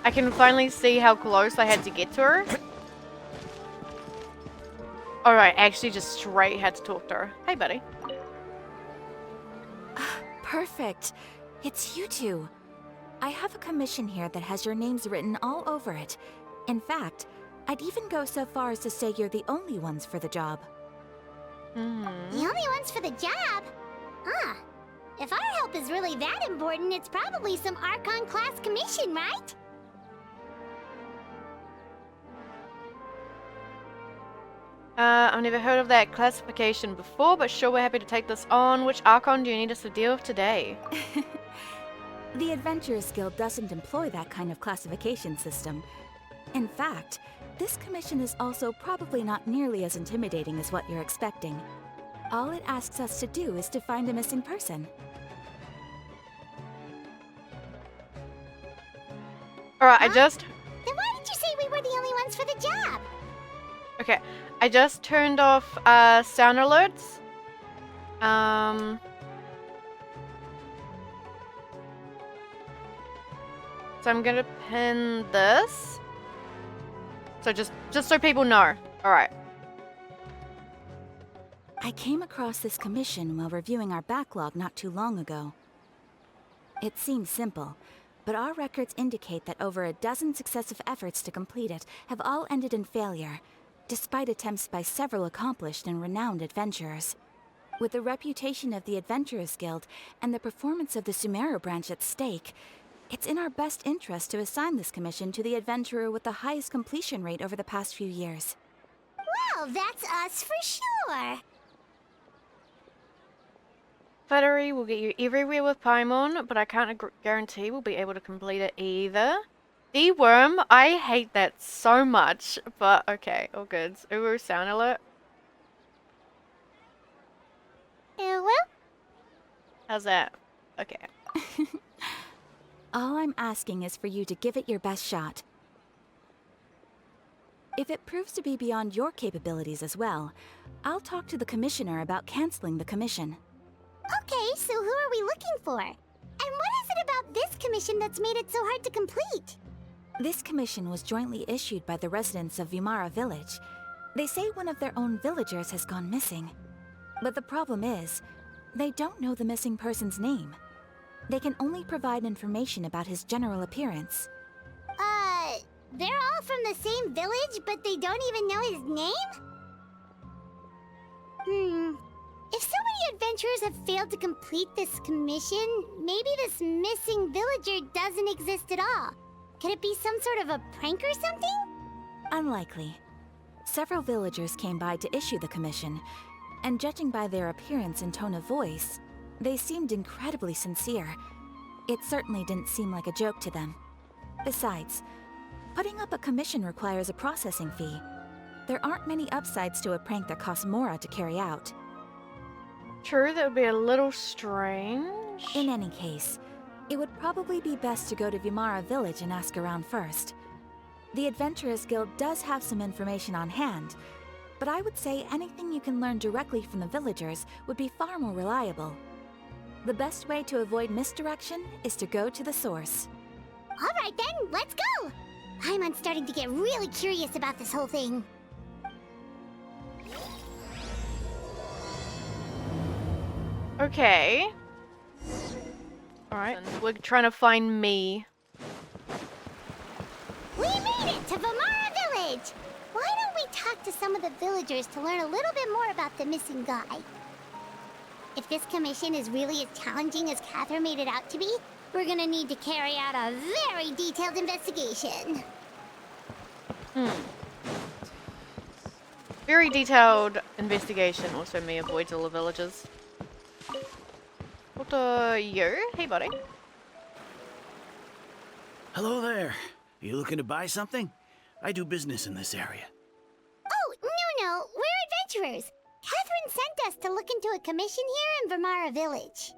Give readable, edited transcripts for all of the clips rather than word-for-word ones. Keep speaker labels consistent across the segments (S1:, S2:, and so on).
S1: I can finally see how close I had to get to her. Alright, I actually just straight had to talk to her. Hey, buddy.
S2: Perfect. It's you two. I have a commission here that has your names written all over it. In fact, I'd even go so far as to say you're the only ones for the job.
S3: The only ones for the job? Huh. If our help is really that important, it's probably some Archon class commission, right?
S1: I've never heard of that classification before, but sure, we're happy to take this on. Which Archon do you need us to deal with today?
S2: The Adventurers Guild doesn't employ that kind of classification system. In fact, this commission is also probably not nearly as intimidating as what you're expecting. All it asks us to do is to find a missing person.
S1: Alright,
S3: Huh?
S1: I just...
S3: Then why did you say we were the only ones for the job?
S1: Okay, I just turned off sound alerts. So I'm gonna pin this. So just so people know. Alright.
S2: I came across this commission while reviewing our backlog not too long ago. It seems simple, but our records indicate that over a dozen successive efforts to complete it have all ended in failure, despite attempts by several accomplished and renowned adventurers. With the reputation of the Adventurers Guild and the performance of the Sumeru branch at stake, it's in our best interest to assign this commission to the adventurer with the highest completion rate over the past few years.
S3: Well, that's us for sure.
S1: Flattery will get you everywhere with Paimon, but I can't guarantee we'll be able to complete it either. The worm, I hate that so much, but okay, all good. Ooh, sound alert.
S3: Well,
S1: How's that? Okay.
S2: All I'm asking is for you to give it your best shot. If it proves to be beyond your capabilities as well, I'll talk to the commissioner about canceling the commission.
S3: okay, so who are we looking for? And what is it about this commission that's made it so hard to complete?
S2: This commission was jointly issued by the residents of Vimara Village. They say one of their own villagers has gone missing. But the problem is, they don't know the missing person's name. They can only provide information about his general appearance.
S3: They're all from the same village, but they don't even know his name? If so many adventurers have failed to complete this commission, maybe this missing villager doesn't exist at all. Could it be some sort of a prank or something?
S2: Unlikely. Several villagers came by to issue the commission, and judging by their appearance and tone of voice, they seemed incredibly sincere. It certainly didn't seem like a joke to them. Besides, putting up a commission requires a processing fee. There aren't many upsides to a prank that costs Mora to carry out.
S1: True, that would be a little strange.
S2: In any case, it would probably be best to go to Vimara Village and ask around first. The Adventurers Guild does have some information on hand, but I would say anything you can learn directly from the villagers would be far more reliable. The best way to avoid misdirection is to go to the source.
S3: Alright then, let's go! I'm starting to get really curious about this whole thing.
S1: Okay. Alright, we're trying to find me.
S3: We made it to Vimara Village! Why don't we talk to some of the villagers to learn a little bit more about the missing guy? If this commission is really as challenging as Catherine made it out to be, we're gonna need to carry out a very detailed investigation.
S1: Very detailed investigation. Also, me avoids all the villagers. What are you? Hey, buddy.
S4: Hello there. You looking to buy something? I do business in this area.
S3: Oh, no, we're adventurers. Catherine sent us to look into a commission here in Vimara Village.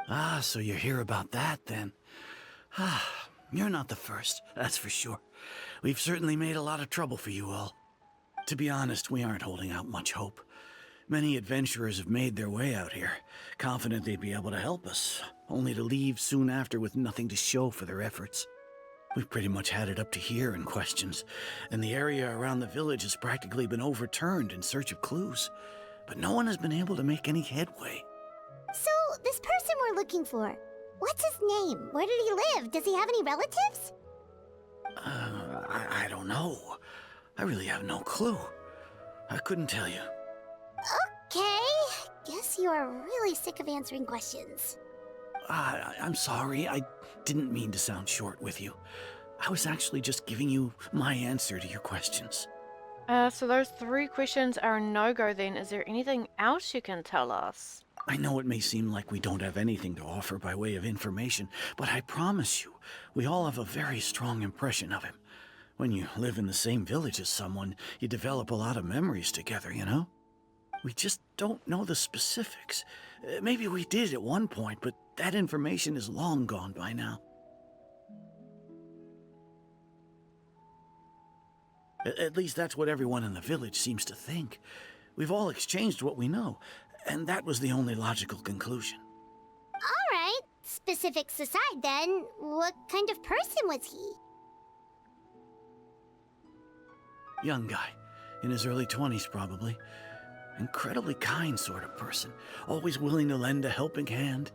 S4: Ah, so you're here about that, then. Ah, you're not the first, that's for sure. We've certainly made a lot of trouble for you all. To be honest, we aren't holding out much hope. Many adventurers have made their way out here, confident they'd be able to help us, only to leave soon after with nothing to show for their efforts. We've pretty much had it up to here in questions, and the area around the village has practically been overturned in search of clues, but no one has been able to make any headway.
S3: So, this person we're looking for, what's his name? Where did he live? Does he have any relatives?
S4: I don't know. I really have no clue. I couldn't tell you.
S3: Okay, guess you are really sick of answering questions.
S4: I'm sorry, I didn't mean to sound short with you. I was actually just giving you my answer to your questions.
S1: So those 3 questions are a no-go then. Is there anything else you can tell us?
S4: I know it may seem like we don't have anything to offer by way of information, but I promise you, we all have a very strong impression of him. When you live in the same village as someone, you develop a lot of memories together, you know? We just don't know the specifics. Maybe we did at one point, but that information is long gone by now. At least that's what everyone in the village seems to think. We've all exchanged what we know, and that was the only logical conclusion.
S3: Alright, specifics aside then, what kind of person was he?
S4: Young guy, in his early 20s probably. Incredibly kind sort of person, always willing to lend a helping hand.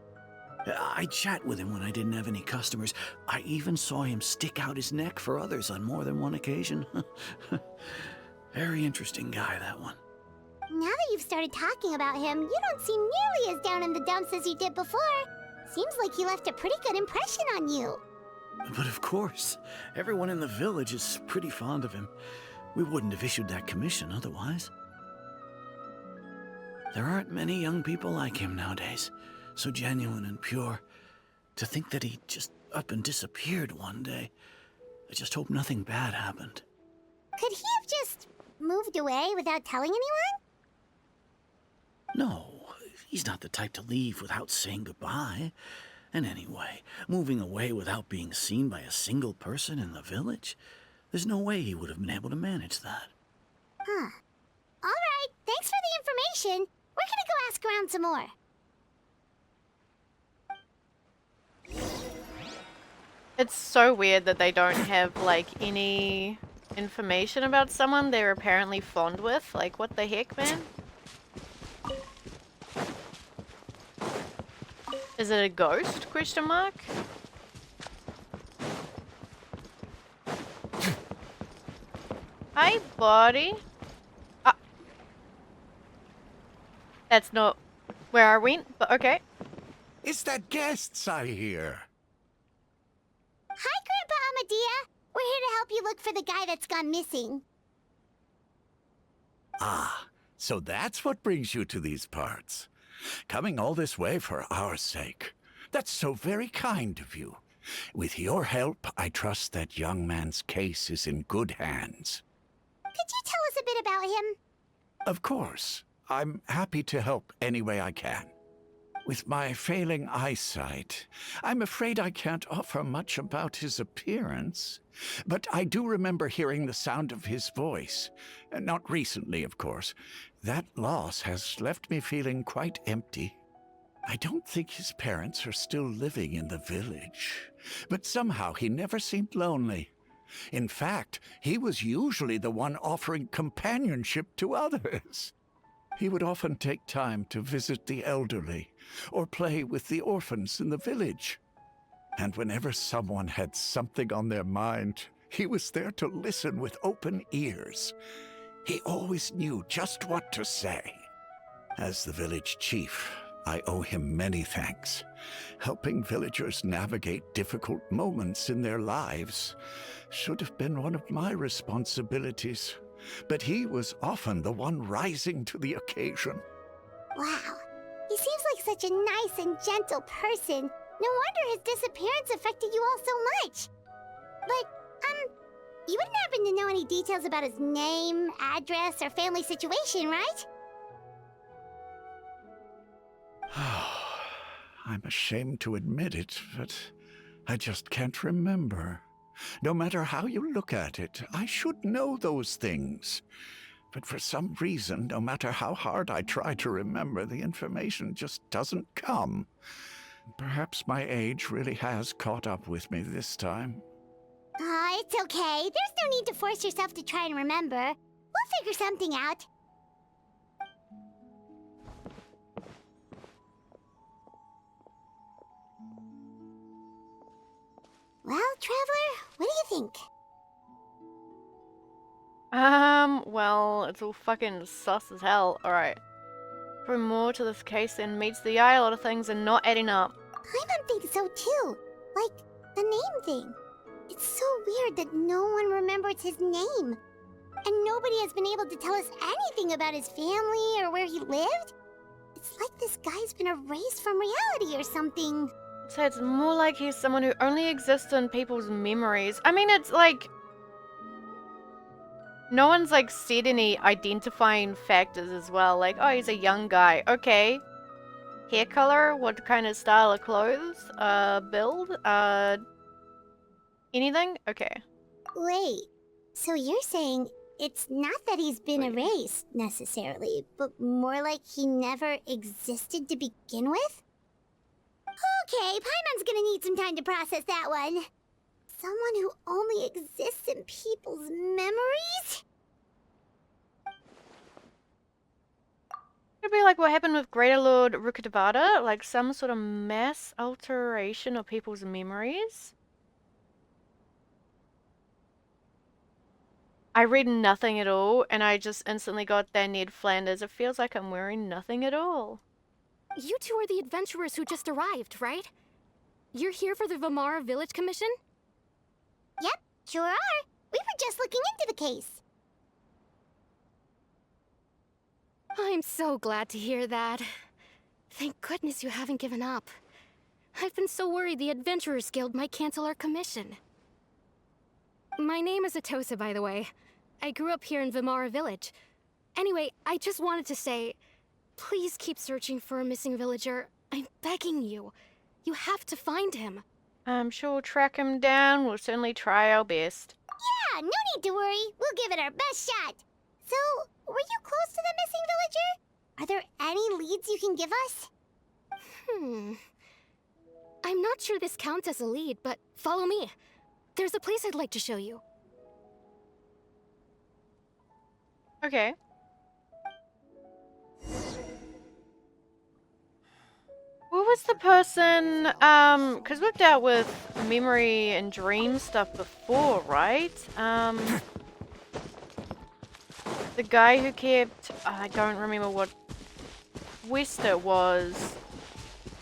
S4: I'd chat with him when I didn't have any customers. I even saw him stick out his neck for others on more than one occasion. Very interesting guy, that one.
S3: Now that you've started talking about him, you don't seem nearly as down in the dumps as you did before. Seems like he left a pretty good impression on you.
S4: But of course, everyone in the village is pretty fond of him. We wouldn't have issued that commission otherwise. There aren't many young people like him nowadays, so genuine and pure. To think that he just up and disappeared one day. I just hope nothing bad happened.
S3: Could he have just moved away without telling anyone?
S4: No, he's not the type to leave without saying goodbye. And anyway, moving away without being seen by a single person in the village, there's no way he would have been able to manage that.
S3: Huh. Alright, thanks for the information. We're gonna go ask around some more.
S1: It's so weird that they don't have, like, any information about someone they're apparently fond with. Like, what the heck, man? Is it a ghost? Question mark? Hi, buddy. That's not where I went, but okay.
S5: Is that guests I hear?
S3: Hi, Grandpa Amadea. We're here to help you look for the guy that's gone missing.
S5: Ah, so that's what brings you to these parts. Coming all this way for our sake. That's so very kind of you. With your help, I trust that young man's case is in good hands.
S3: Could you tell us a bit about him?
S5: Of course. I'm happy to help any way I can. With my failing eyesight, I'm afraid I can't offer much about his appearance. But I do remember hearing the sound of his voice. Not recently, of course. That loss has left me feeling quite empty. I don't think his parents are still living in the village. But somehow he never seemed lonely. In fact, he was usually the one offering companionship to others. He would often take time to visit the elderly or play with the orphans in the village. And whenever someone had something on their mind, he was there to listen with open ears. He always knew just what to say. As the village chief, I owe him many thanks. Helping villagers navigate difficult moments in their lives should have been one of my responsibilities. But he was often the one rising to the occasion.
S3: Wow. He seems like such a nice and gentle person. No wonder his disappearance affected you all so much. But, you wouldn't happen to know any details about his name, address, or family situation, right?
S5: I'm ashamed to admit it, but I just can't remember. No matter how you look at it, I should know those things. but for some reason, no matter how hard I try to remember, the information just doesn't come. Perhaps my age really has caught up with me this time.
S3: It's okay. There's no need to force yourself to try and remember. We'll figure something out. Well, Traveler, what do you think?
S1: Well, it's all fucking sus as hell. Alright. For more to this case than meets the eye, a lot of things are not adding up.
S3: Paimon thinks so too. Like, the name thing. It's so weird that no one remembers his name. And nobody has been able to tell us anything about his family or where he lived. It's like this guy's been erased from reality or something.
S1: So it's more like he's someone who only exists in people's memories. I mean, it's like... No one's like said any identifying factors as well. Like, oh, he's a young guy. Okay. Hair color? What kind of style of clothes? Build? Anything? Okay.
S3: Wait, so you're saying it's not that he's been erased, necessarily, but more like he never existed to begin with? Okay, Paimon's gonna need some time to process that one. Someone who only exists in people's memories?
S1: Could be like what happened with Greater Lord Rukkhadevata, like some sort of mass alteration of people's memories. I read nothing at all, and I just instantly got that Ned Flanders. It feels like I'm wearing nothing at all.
S6: You two are the adventurers who just arrived, right? You're here for the Vamara Village Commission?
S3: Yep, sure are. We were just looking into the case.
S6: I'm so glad to hear that. Thank goodness you haven't given up. I've been so worried the Adventurers Guild might cancel our commission. My name is Atosa, by the way. I grew up here in Vamara Village. Anyway, I just wanted to say, please keep searching for a missing villager. I'm begging you. You have to find him.
S1: I'm sure we'll track him down. We'll certainly try our best.
S3: Yeah, no need to worry. We'll give it our best shot. So, were you close to the missing villager? Are there any leads you can give us?
S6: I'm not sure this counts as a lead, but follow me. There's a place I'd like to show you.
S1: Okay. What was the person, because we've dealt with memory and dream stuff before, right? The guy who kept, I don't remember what quest it was.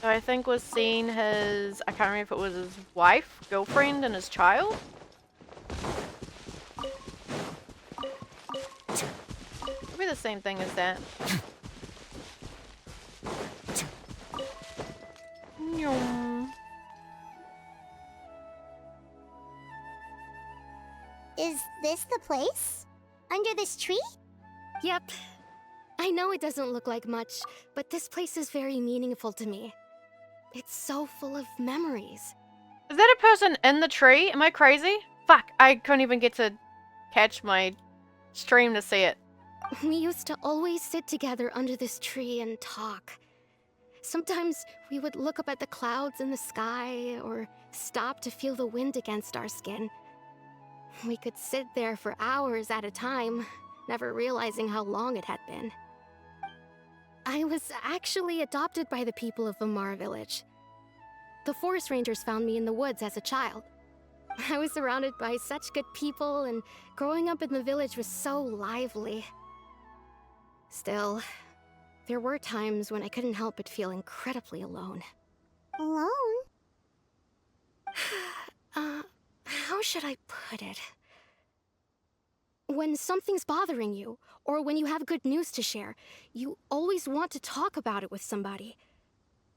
S1: So I think was seeing his, I can't remember if it was his wife, girlfriend, and his child. Could be the same thing as that. Nyum.
S3: Is this the place? Under this tree?
S6: Yep. I know it doesn't look like much, but this place is very meaningful to me. It's so full of memories.
S1: Is that a person in the tree? Am I crazy? Fuck, I couldn't even get to catch my stream to see it.
S6: We used to always sit together under this tree and talk. Sometimes we would look up at the clouds in the sky or stop to feel the wind against our skin. We could sit there for hours at a time, never realizing how long it had been. I was actually adopted by the people of Vamara Village. The forest rangers found me in the woods as a child. I was surrounded by such good people, and growing up in the village was so lively. Still, there were times when I couldn't help but feel incredibly alone.
S3: Alone?
S6: How should I put it? When something's bothering you, or when you have good news to share, you always want to talk about it with somebody.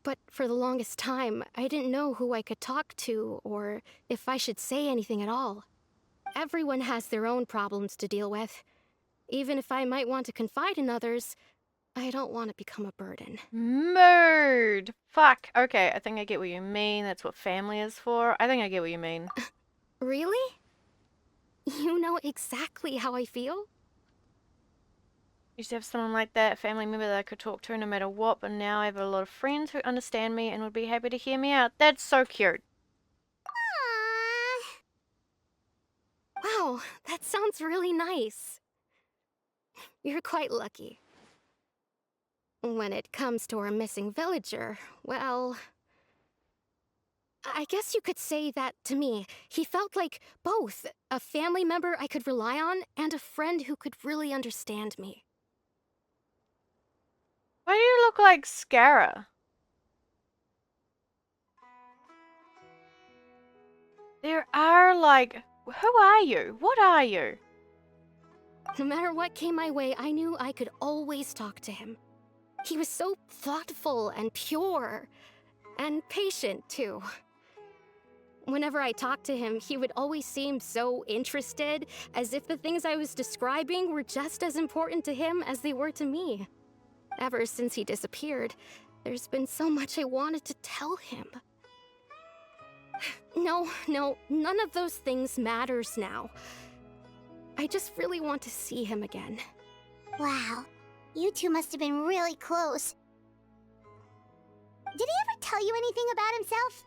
S6: But for the longest time, I didn't know who I could talk to, or if I should say anything at all. Everyone has their own problems to deal with. Even if I might want to confide in others, I don't want to become a burden.
S1: Mood! Fuck. Okay, I think I get what you mean. That's what family is for. I think I get what you mean.
S6: Really? You know exactly how I feel?
S1: Used to have someone like that, a family member that I could talk to no matter what, but now I have a lot of friends who understand me and would be happy to hear me out. That's so cute.
S3: Aww.
S6: Wow, that sounds really nice. You're quite lucky. When it comes to our missing villager, well, I guess you could say that to me. He felt like both a family member I could rely on and a friend who could really understand me.
S1: Why do you look like Scara? There are like, who are you? What are you?
S6: No matter what came my way, I knew I could always talk to him. He was so thoughtful and pure, and patient too. Whenever I talked to him, he would always seem so interested, as if the things I was describing were just as important to him as they were to me. Ever since he disappeared, there's been so much I wanted to tell him. No, none of those things matters now. I just really want to see him again.
S3: Wow. You two must have been really close. Did he ever tell you anything about himself?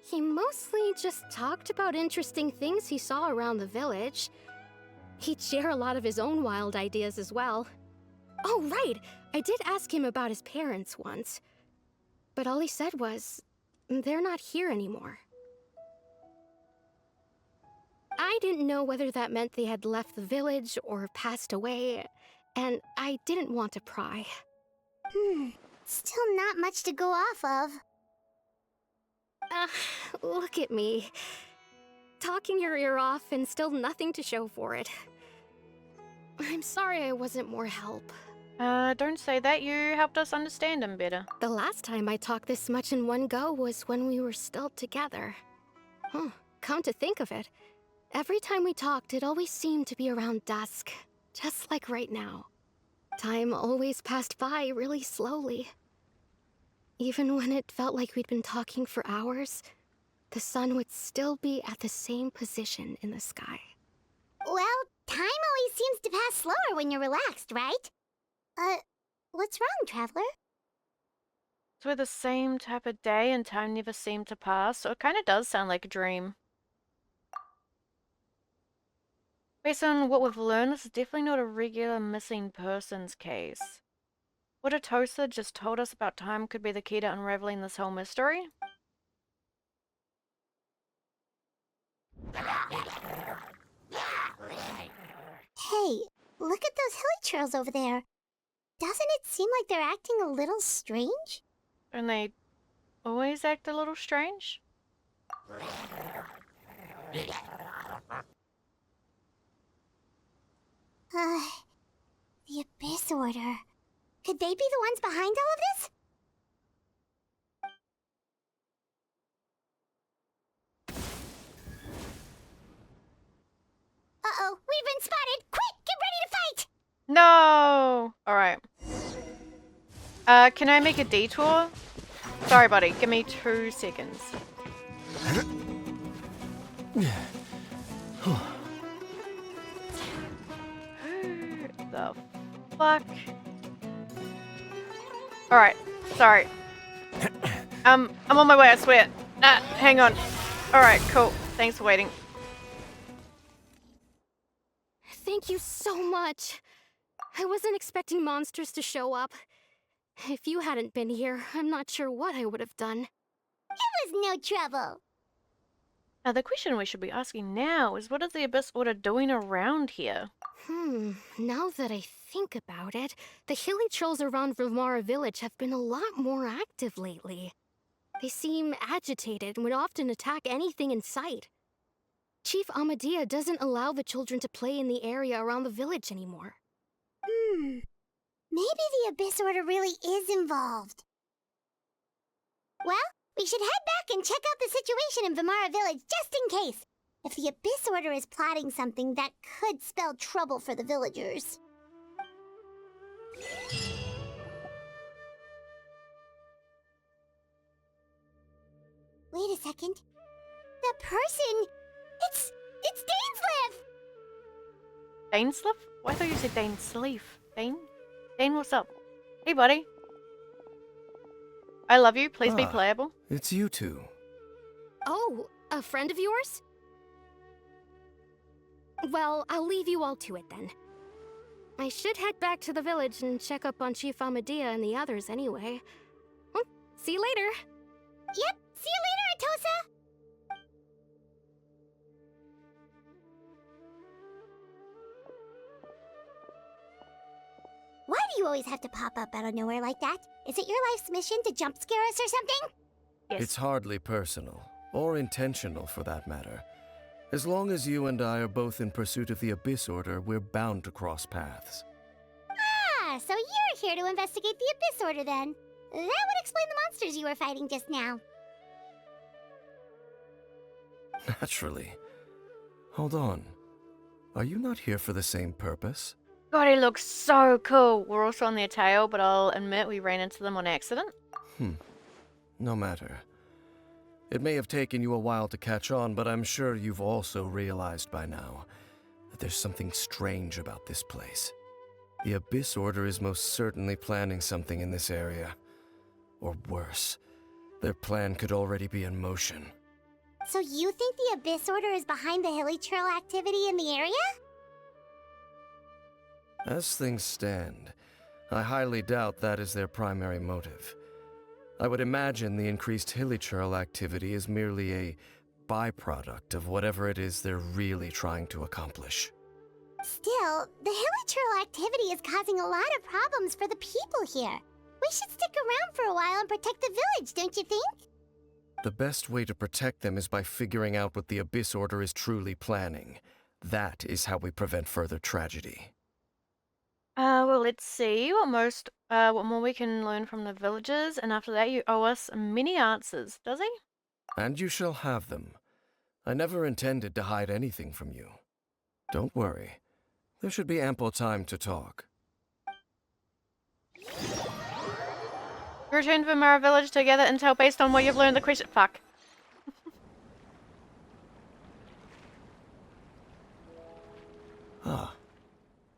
S6: He mostly just talked about interesting things he saw around the village. He'd share a lot of his own wild ideas as well. Oh, right! I did ask him about his parents once. But all he said was, they're not here anymore. I didn't know whether that meant they had left the village or passed away, and I didn't want to pry.
S3: Still not much to go off of.
S6: Look at me. Talking your ear off and still nothing to show for it. I'm sorry I wasn't more help.
S1: Don't say that. You helped us understand him better.
S6: The last time I talked this much in one go was when we were still together. Come to think of it, every time we talked, it always seemed to be around dusk, just like right now. Time always passed by really slowly. Even when it felt like we'd been talking for hours, the sun would still be at the same position in the sky.
S3: Well, time always seems to pass slower when you're relaxed, right? What's wrong, Traveler?
S1: So we're the same type of day and time never seemed to pass, so it kind of does sound like a dream. Based on what we've learned, this is definitely not a regular missing persons case. What Atosa just told us about time could be the key to unraveling this whole mystery.
S3: Hey, look at those hilly trails over there. Doesn't it seem like they're acting a little strange?
S1: And they always act a little strange.
S3: The Abyss Order. Could they be the ones behind all of this? Uh-oh, we've been spotted! Quick, get ready to fight!
S1: No! Alright. Can I make a detour? Sorry, buddy. Give me 2 seconds. Who the fuck? Alright. Sorry. I'm on my way, I swear. Hang on. Alright, cool. Thanks for waiting.
S6: Thank you so much. I wasn't expecting monsters to show up. If you hadn't been here, I'm not sure what I would have done.
S3: It was no trouble.
S1: Now, the question we should be asking now is, what is the Abyss Order doing around here?
S6: Now that I think about it, the hilly trolls around Vimara village have been a lot more active lately. They seem agitated and would often attack anything in sight. Chief Amadea doesn't allow the children to play in the area around the village anymore.
S3: Maybe the Abyss Order really is involved. Well, we should head back and check out the situation in Vimara village just in case. If the Abyss Order is plotting something that could spell trouble for the villagers. Wait a second. That person... It's Dainsleif!
S1: Dane Slip? Oh, I thought you said Dane Sleef. Dane? Dane, what's up? Hey, buddy. I love you. Please be
S7: Ah.
S1: playable.
S7: It's you two.
S6: Oh, a friend of yours? Well, I'll leave you all to it then. I should head back to the village and check up on Chief Amadea and the others anyway. Well, see you later.
S3: Yep, see you later, Atosa! Why do you always have to pop up out of nowhere like that? Is it your life's mission to jump scare us or something?
S1: Yes.
S7: It's hardly personal, or intentional for that matter. As long as you and I are both in pursuit of the Abyss Order, we're bound to cross paths.
S3: Ah, so you're here to investigate the Abyss Order then. That would explain the monsters you were fighting just now.
S7: Naturally. Hold on. Are you not here for the same purpose?
S1: God, he looks so cool. We're also on their tail, but I'll admit we ran into them on accident.
S7: No matter. It may have taken you a while to catch on, but I'm sure you've also realized by now that there's something strange about this place. The Abyss Order is most certainly planning something in this area. Or worse, their plan could already be in motion.
S3: So you think the Abyss Order is behind the hilly trail activity in the area?
S7: As things stand, I highly doubt that is their primary motive. I would imagine the increased hilichurl activity is merely a byproduct of whatever it is they're really trying to accomplish.
S3: Still, the hilichurl activity is causing a lot of problems for the people here. We should stick around for a while and protect the village, don't you think?
S7: The best way to protect them is by figuring out what the Abyss Order is truly planning. That is how we prevent further tragedy.
S1: Well, let's see what more we can learn from the villagers, and after that you owe us many answers, does he?
S7: And you shall have them. I never intended to hide anything from you. Don't worry. There should be ample time to talk.
S1: Return to Vimara village to gather intel based on what you've learned the question. Fuck.
S7: Ah.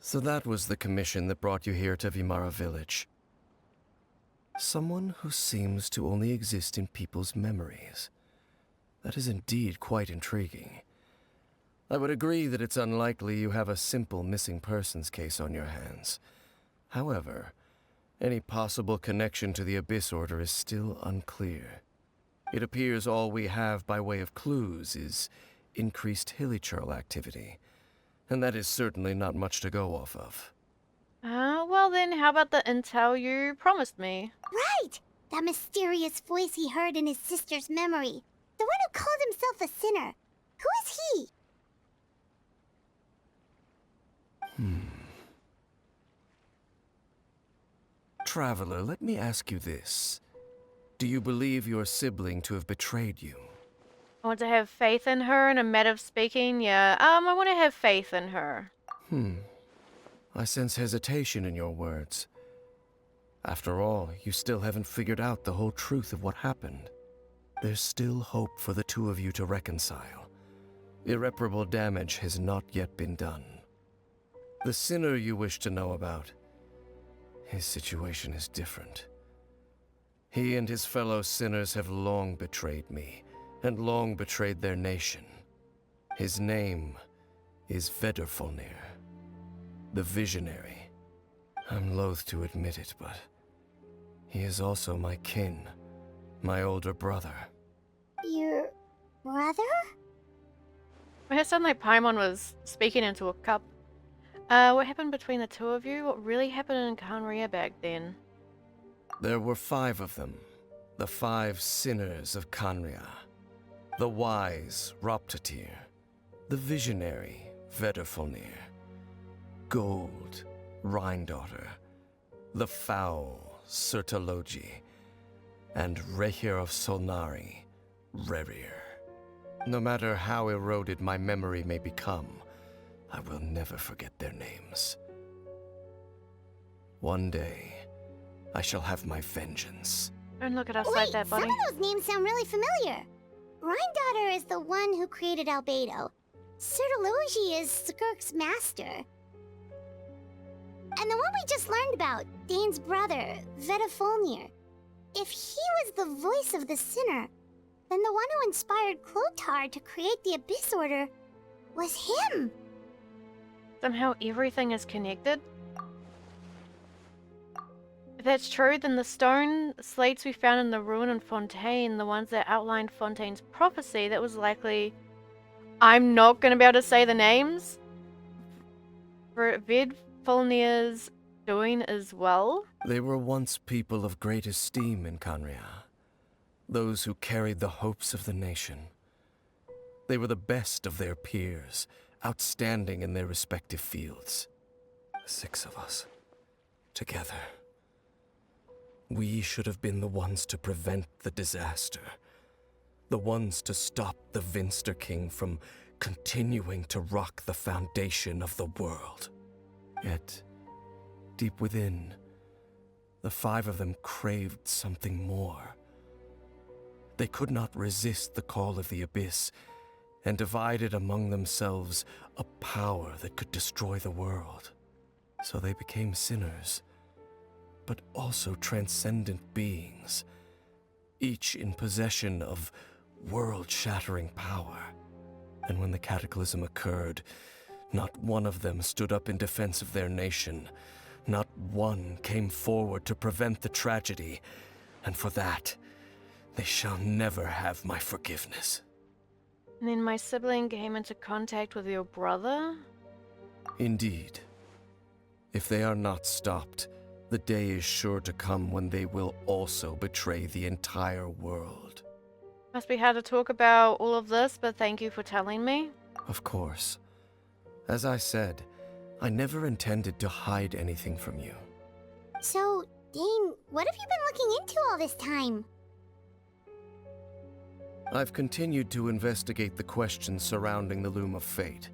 S7: So that was the commission that brought you here to Vimara village. Someone who seems to only exist in people's memories. That is indeed quite intriguing. I would agree that it's unlikely you have a simple missing persons case on your hands. However, any possible connection to the Abyss Order is still unclear. It appears all we have by way of clues is increased hilichurl activity, and that is certainly not much to go off of.
S1: Well then, how about the intel you promised me?
S3: Right! That mysterious voice he heard in his sister's memory. The one who called himself a sinner. Who is he?
S7: Traveler, let me ask you this. Do you believe your sibling to have betrayed you?
S1: I want to have faith in her. In a matter of speaking, yeah. I want to have faith in her.
S7: I sense hesitation in your words. After all, you still haven't figured out the whole truth of what happened. There's still hope for the two of you to reconcile. Irreparable damage has not yet been done. The sinner you wish to know about, his situation is different. He and his fellow sinners have long betrayed me, and long betrayed their nation. His name is Vedderfolnir, the Visionary. I'm loath to admit it, but he is also my kin, my older brother.
S3: Your brother?
S1: It sounded like Paimon was speaking into a cup. What happened between the two of you? What really happened in Khaenri'ah back then?
S7: There were 5 of them, the 5 sinners of Khaenri'ah. The wise, Roptatyr. The visionary, Vedderfolnir. Gold, Rhindaughter. The foul, Sertologi. And Rehir of Solnari, Rerir. No matter how eroded my memory may become, I will never forget their names. One day, I shall have my vengeance.
S1: Don't look at us like
S3: Wait,
S1: that, buddy.
S3: some of those names sound really familiar. Rhindaughter is the one who created Albedo. Sertologi is Skirk's master. And the one we just learned about, Dane's brother, Vedafulnir. If he was the voice of the sinner, then the one who inspired Clothar to create the Abyss Order was him.
S1: Somehow everything is connected. If that's true, then the stone slates we found in the ruin in Fontaine, the ones that outlined Fontaine's prophecy, that was likely... I'm not going to be able to say the names. For Vedfulnir's doing as well.
S7: They were once people of great esteem in Canria. Those who carried the hopes of the nation. They were the best of their peers, outstanding in their respective fields. 6 of us, together. We should have been the ones to prevent the disaster. The ones to stop the Vinster King from continuing to rock the foundation of the world. Yet, deep within, the 5 of them craved something more. They could not resist the call of the Abyss, and divided among themselves a power that could destroy the world. So they became sinners, but also transcendent beings, each in possession of world-shattering power. And when the cataclysm occurred, not one of them stood up in defense of their nation. Not one came forward to prevent the tragedy, and for that, they shall never have my forgiveness.
S1: And then my sibling came into contact with your brother?
S7: Indeed. If they are not stopped, the day is sure to come when they will also betray the entire world.
S1: Must be hard to talk about all of this, but thank you for telling me.
S7: Of course. As I said, I never intended to hide anything from you.
S3: So, Dane, what have you been looking into all this time?
S7: I've continued to investigate the questions surrounding the Loom of Fate.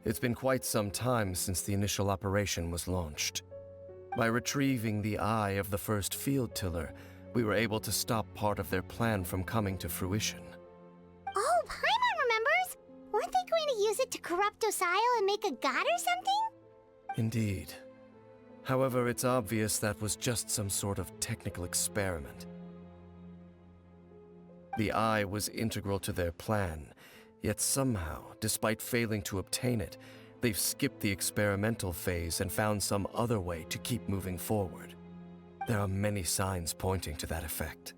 S7: It's been quite some time since the initial operation was launched. By retrieving the eye of the first field tiller, we were able to stop part of their plan from coming to fruition.
S3: Oh, Paimon remembers! Weren't they going to use it to corrupt Osial and make a god or something?
S7: Indeed. However, it's obvious that was just some sort of technical experiment. The eye was integral to their plan, yet somehow, despite failing to obtain it, they've skipped the experimental phase and found some other way to keep moving forward. There are many signs pointing to that effect.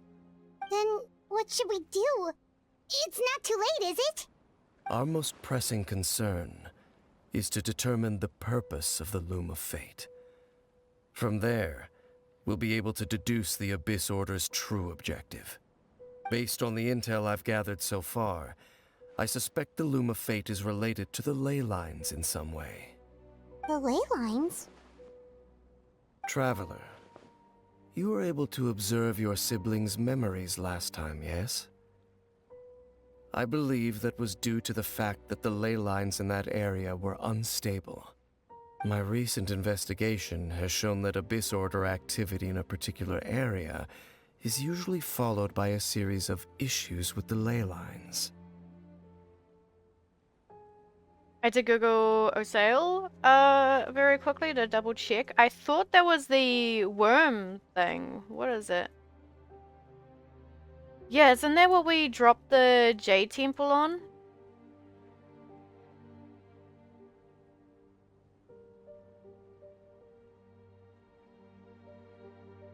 S3: Then, what should we do? It's not too late, is it?
S7: Our most pressing concern is to determine the purpose of the Loom of Fate. From there, we'll be able to deduce the Abyss Order's true objective. Based on the intel I've gathered so far, I suspect the Loom of Fate is related to the ley lines in some way.
S3: The ley lines?
S7: Traveler, you were able to observe your siblings' memories last time, yes? I believe that was due to the fact that the ley lines in that area were unstable. My recent investigation has shown that Abyss Order activity in a particular area is usually followed by a series of issues with the ley lines.
S1: I had to Google Osail very quickly to double check. I thought that was the worm thing. What is it? Yeah, isn't that what we dropped the Jade Temple on?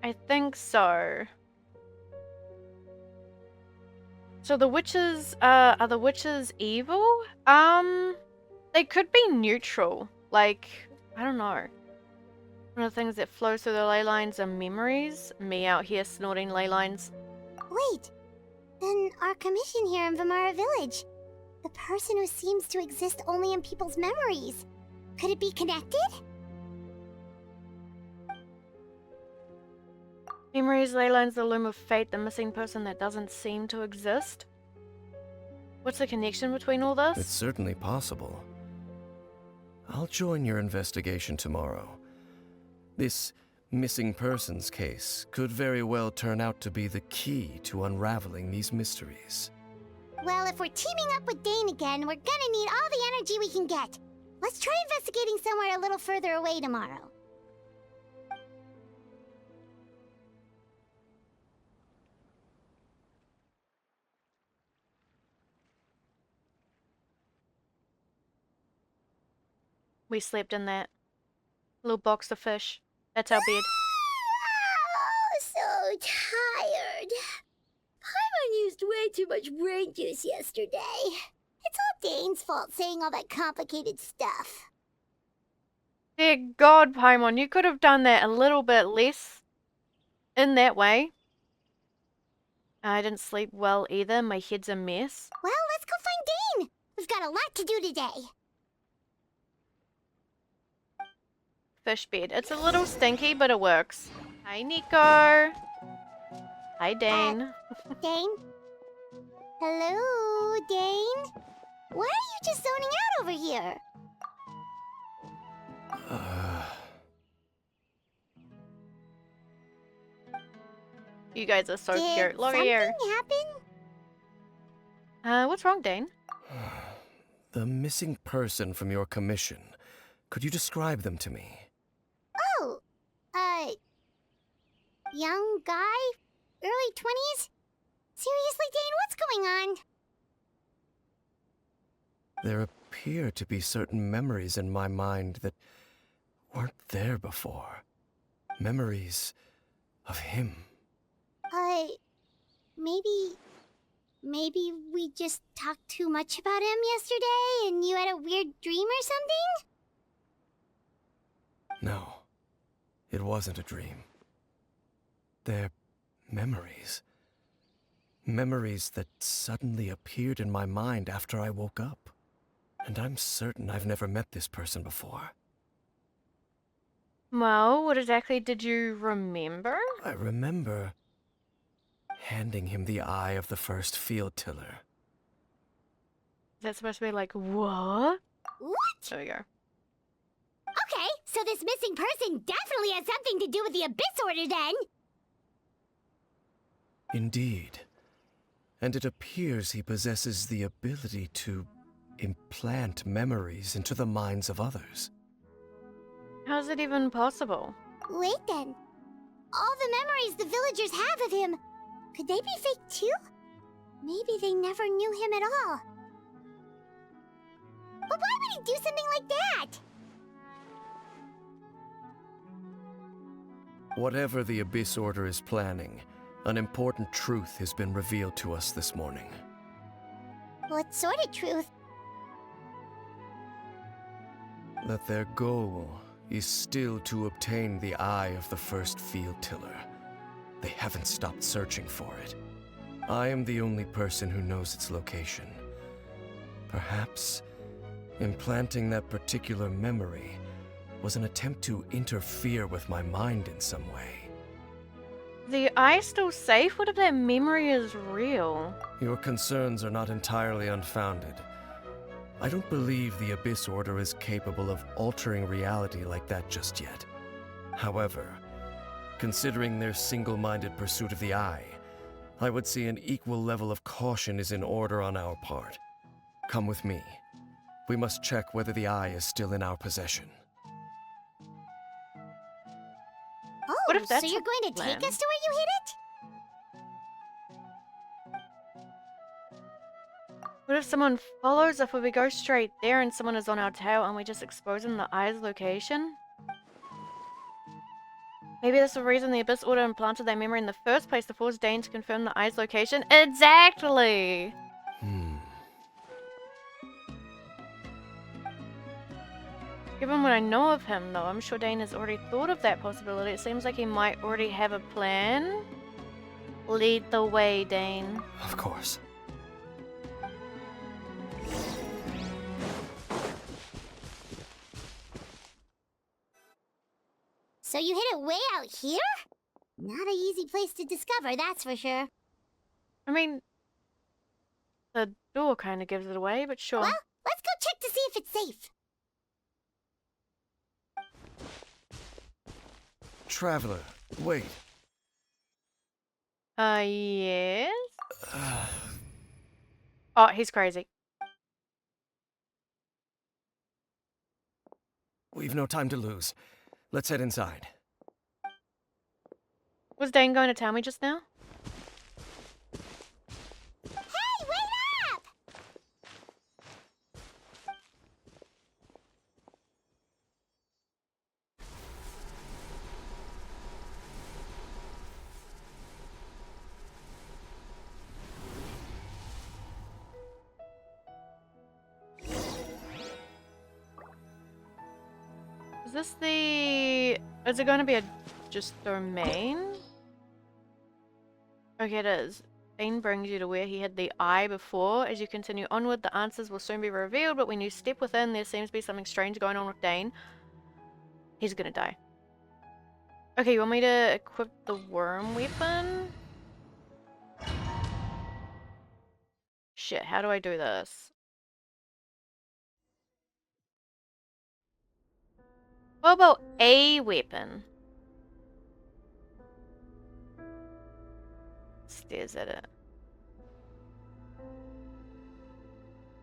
S1: I think so. So the witches, are the witches evil? They could be neutral. Like, I don't know. One of the things that flows through the ley lines are memories. Me out here snorting ley lines.
S3: Wait, then our commission here in Vimara Village. The person who seems to exist only in people's memories. Could it be connected?
S1: Memories, ley lines, the Loom of Fate, the missing person that doesn't seem to exist. What's the connection between all this?
S7: It's certainly possible. I'll join your investigation tomorrow. This missing persons case could very well turn out to be the key to unraveling these mysteries.
S3: Well, if we're teaming up with Dane again, we're gonna need all the energy we can get. Let's try investigating somewhere a little further away tomorrow.
S1: We slept in that little box of fish. That's our bed.
S3: Oh, so tired. Paimon used way too much brain juice yesterday. It's all Dane's fault saying all that complicated stuff.
S1: Dear God, Paimon, you could have done that a little bit less in that way. I didn't sleep well either. My head's a mess.
S3: Well, let's go find Dane. We've got a lot to do today.
S1: Fish bed. It's a little stinky, but it works. Hi, Nico. Hi, Dane.
S3: Dane? Hello, Dane? Why are you just zoning out over here?
S1: You guys are so
S3: Did
S1: cute. Look at
S3: something
S1: you.
S3: happen?
S1: What's wrong, Dane?
S7: The missing person from your commission. Could you describe them to me?
S3: Oh, young guy? Early 20s? Seriously, Dane, what's going on?
S7: There appear to be certain memories in my mind that weren't there before. Memories of him.
S3: Maybe we just talked too much about him yesterday and you had a weird dream or something?
S7: No, it wasn't a dream. They're memories. Memories that suddenly appeared in my mind after I woke up. And I'm certain I've never met this person before.
S1: Well, what exactly did you remember?
S7: I remember handing him the eye of the first field tiller.
S1: Is that supposed to be like, what?
S3: What?
S1: There we go.
S3: Okay, so this missing person definitely has something to do with the Abyss Order then!
S7: Indeed. And it appears he possesses the ability to implant memories into the minds of others.
S1: How's it even possible?
S3: Wait then. All the memories the villagers have of him, could they be fake too? Maybe they never knew him at all. But why would he do something like that?
S7: Whatever the Abyss Order is planning, an important truth has been revealed to us this morning.
S3: What sort of truth?
S7: That their goal is still to obtain the eye of the first field tiller. They haven't stopped searching for it. I am the only person who knows its location. Perhaps implanting that particular memory was an attempt to interfere with my mind in some way.
S1: The eye's still safe? What if that memory is real?
S7: Your concerns are not entirely unfounded. I don't believe the Abyss Order is capable of altering reality like that just yet. However, considering their single-minded pursuit of the eye, I would say an equal level of caution is in order on our part. Come with me. We must check whether the eye is still in our possession.
S3: Oh,
S1: What if that's
S3: so you're
S1: a
S3: going to
S1: plan?
S3: take us to where you hid it?
S1: What if someone follows if we go straight there and someone is on our tail and we just expose them the eye's location? Maybe that's the reason the Abyss Order implanted that memory in the first place to force Dane to confirm the eye's location? Exactly! Given what I know of him, though, I'm sure Dane has already thought of that possibility. It seems like he might already have a plan. Lead the way, Dane.
S7: Of course.
S3: So you hid it way out here? Not an easy place to discover, that's for sure.
S1: I mean, the door kind of gives it away, but sure.
S3: Well, let's go check to see if it's safe.
S7: Traveler, wait.
S1: Yes? Oh, he's crazy.
S7: We've no time to lose. Let's head inside.
S1: Was Dane going to tell me just now?
S3: Hey, wait up!
S1: Is this the... Is it going to be a just domain? Okay, it is. Bane brings you to where he had the eye before. As you continue onward, the answers will soon be revealed, but when you step within, there seems to be something strange going on with Dane. He's gonna die. Okay, you want me to equip the worm weapon? Shit, how do I do this? What about a weapon? Stares at it.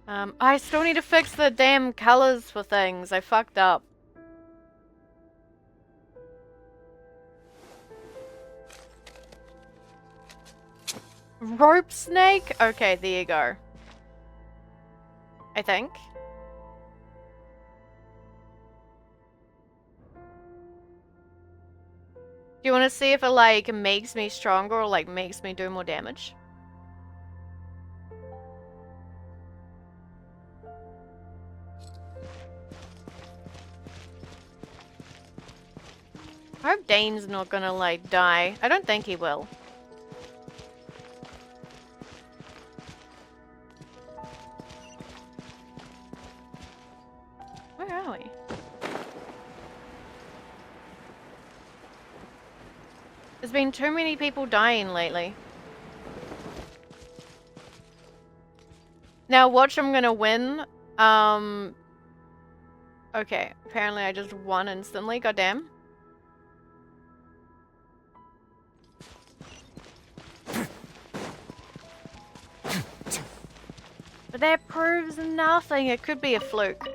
S1: I still need to fix the damn colors for things. I fucked up. Rope snake? Okay, there you go. I think. Do you want to see if it, like, makes me stronger or, like, makes me do more damage? I hope Dane's not gonna, like, die. I don't think he will. Where are we? There's been too many people dying lately. Now watch, I'm gonna win. Okay, apparently I just won instantly, goddamn. But that proves nothing, it could be a fluke.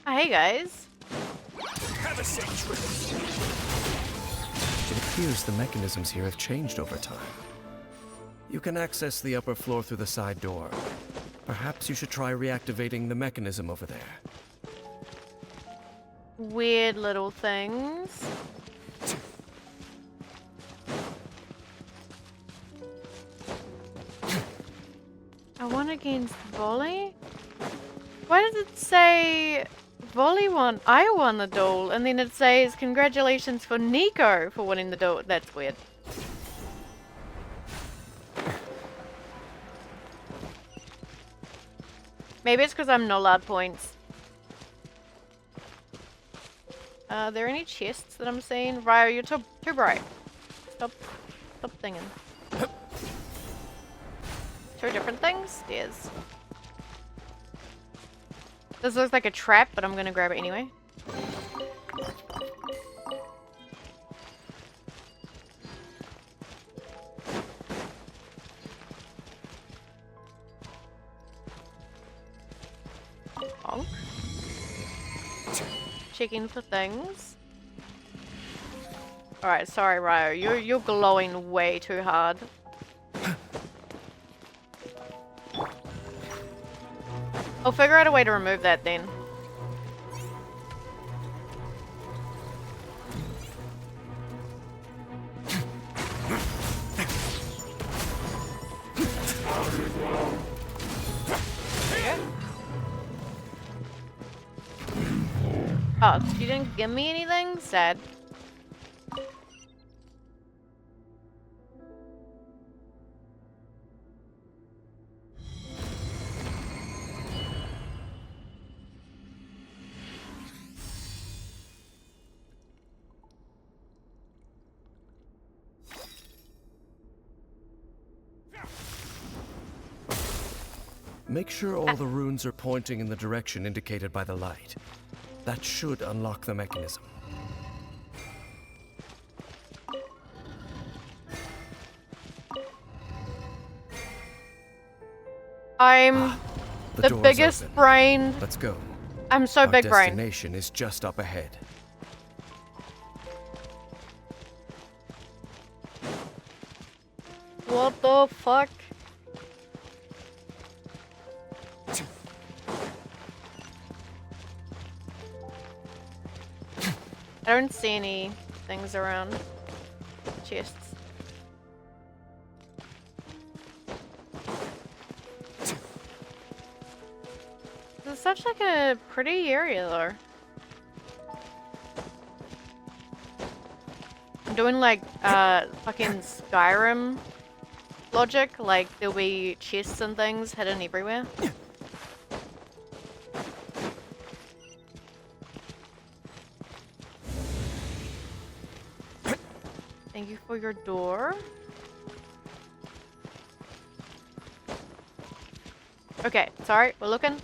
S1: Oh, hey guys.
S5: Have a safe trip.
S7: It appears the mechanisms here have changed over time. You can access the upper floor through the side door. Perhaps you should try reactivating the mechanism over there.
S1: Weird little things. I won against Volley? Why does it say Volley won? I won the duel, and then it says congratulations for Nico for winning the duel. That's weird. Maybe it's because I'm not allowed points. Are there any chests that I'm seeing? Ryo, you're too bright. Stop thinking. Two different things? Yes. This looks like a trap, but I'm gonna grab it anyway. Bonk. Checking for things. Alright, sorry Ryo, you're glowing way too hard. I'll figure out a way to remove that then. Oh, you didn't give me anything? Sad.
S7: Make sure all the runes are pointing in the direction indicated by the light. That should unlock the mechanism.
S1: I'm the
S7: door's
S1: biggest
S7: open.
S1: brain.
S7: Let's go.
S1: I'm so big
S7: Our
S1: brain.
S7: destination is just up ahead.
S1: What the fuck? I don't see any things around. Chests. Looks like a pretty area though. I'm doing like fucking Skyrim logic, like there'll be chests and things hidden everywhere. Thank you for your door. Okay, sorry, we're looking.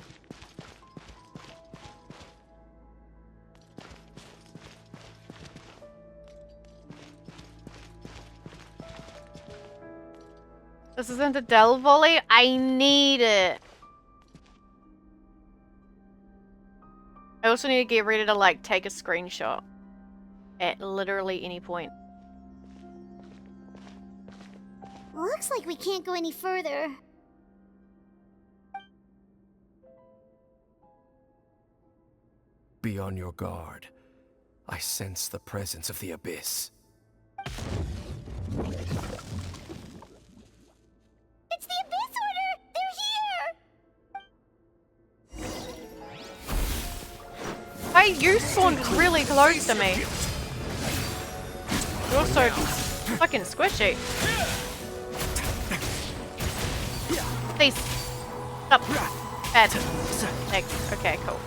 S1: This isn't a Del Volley? I need it. I also need to get ready to like take a screenshot at literally any point.
S3: Looks like we can't go any further.
S7: Be on your guard. I sense the presence of the Abyss.
S3: It's the Abyss Order! They're here!
S1: Hey, you spawned really close to me. You're also fucking squishy. Please. Stop. Bad. Thanks. Okay, cool.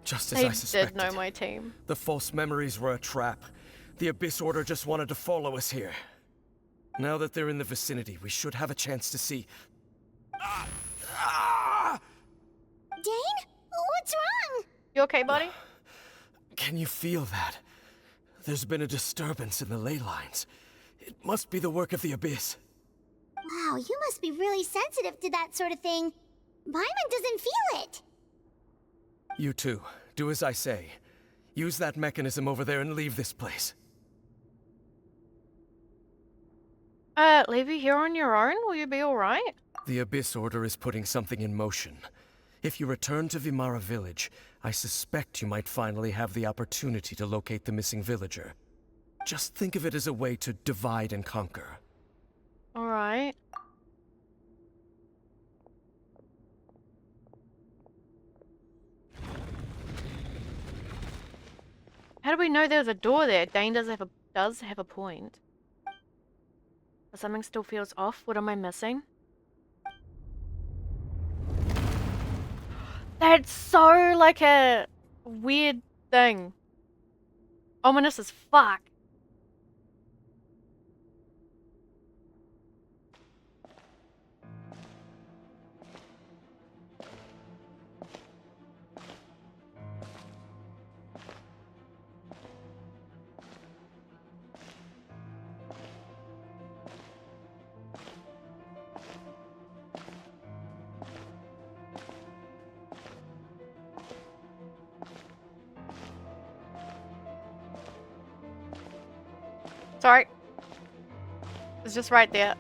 S7: Just as
S1: They
S7: I suspected.
S1: did know my team.
S7: The false memories were a trap. The Abyss Order just wanted to follow us here. Now that they're in the vicinity, we should have a chance to see...
S3: Dane? What's wrong?
S1: You okay, buddy?
S7: Can you feel that? There's been a disturbance in the ley lines. It must be the work of the Abyss.
S3: Wow, you must be really sensitive to that sort of thing. Paimon doesn't feel it.
S7: You too. Do as I say. Use that mechanism over there and leave this place.
S1: Leave you here on your own? Will you be alright?
S7: The Abyss Order is putting something in motion. If you return to Vimara Village, I suspect you might finally have the opportunity to locate the missing villager. Just think of it as a way to divide and conquer.
S1: Alright. How do we know there's a door there? Dane does have a point. But something still feels off. What am I missing? That's so like a weird thing. Ominous as fuck. Sorry. It's just right there.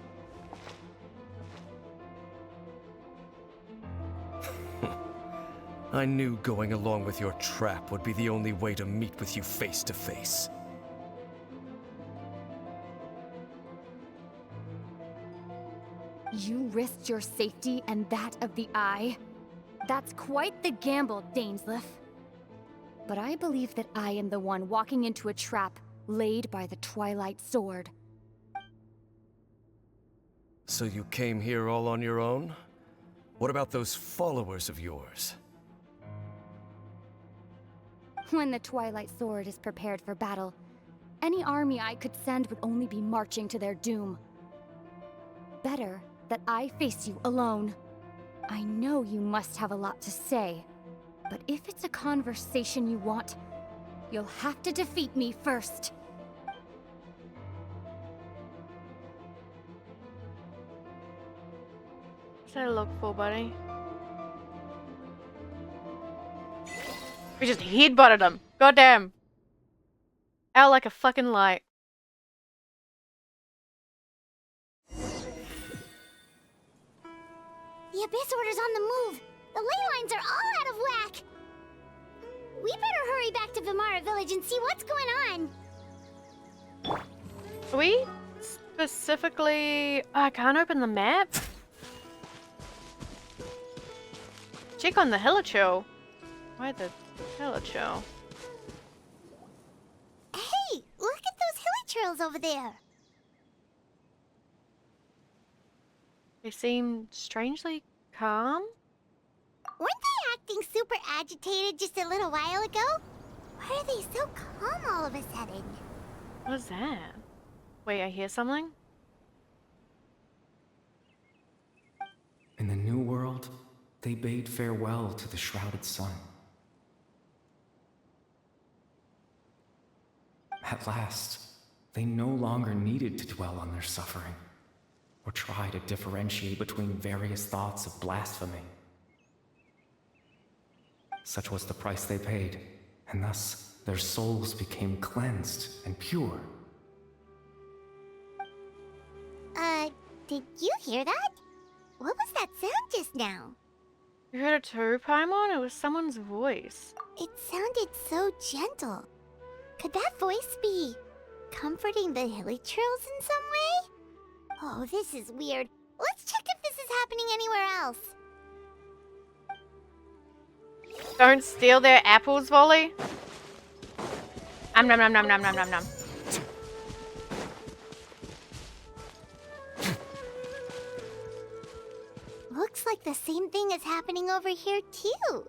S7: I knew going along with your trap would be the only way to meet with you face to face.
S8: You risked your safety and that of the Eye? That's quite the gamble, Dainsleif. But I believe that I am the one walking into a trap laid by the Twilight Sword.
S7: So you came here all on your own? What about those followers of yours?
S8: When the Twilight Sword is prepared for battle, any army I could send would only be marching to their doom. Better that I face you alone. I know you must have a lot to say, but if it's a conversation you want, you'll have to defeat me first.
S1: What's that look for, buddy? We just headbutted him. Goddamn. Out like a fucking light.
S3: The Abyss Order's on the move. The ley lines are all out of whack. We better hurry back to Vimara Village and see what's going on.
S1: Are we specifically... I can't open the map. check on the helicho. Why the helicho?
S3: Hey, look at those hilichurls over there.
S1: They seem strangely calm.
S3: Weren't they acting super agitated just a little while ago? Why are they so calm all of a sudden?
S1: What is that? Wait, I hear something?
S9: In the new world, they bade farewell to the shrouded sun. At last, they no longer needed to dwell on their suffering, or try to differentiate between various thoughts of blasphemy. Such was the price they paid, and thus their souls became cleansed and pure.
S3: Did you hear that? What was that sound just now?
S1: You heard it too, Paimon? It was someone's voice.
S3: It sounded so gentle. Could that voice be comforting the hilichurls in some way? Oh, this is weird. Let's check if this is happening anywhere else.
S1: Don't steal their apples, Volley. Nom nom nom nom nom nom nom nom.
S3: Looks like the same thing is happening over here too.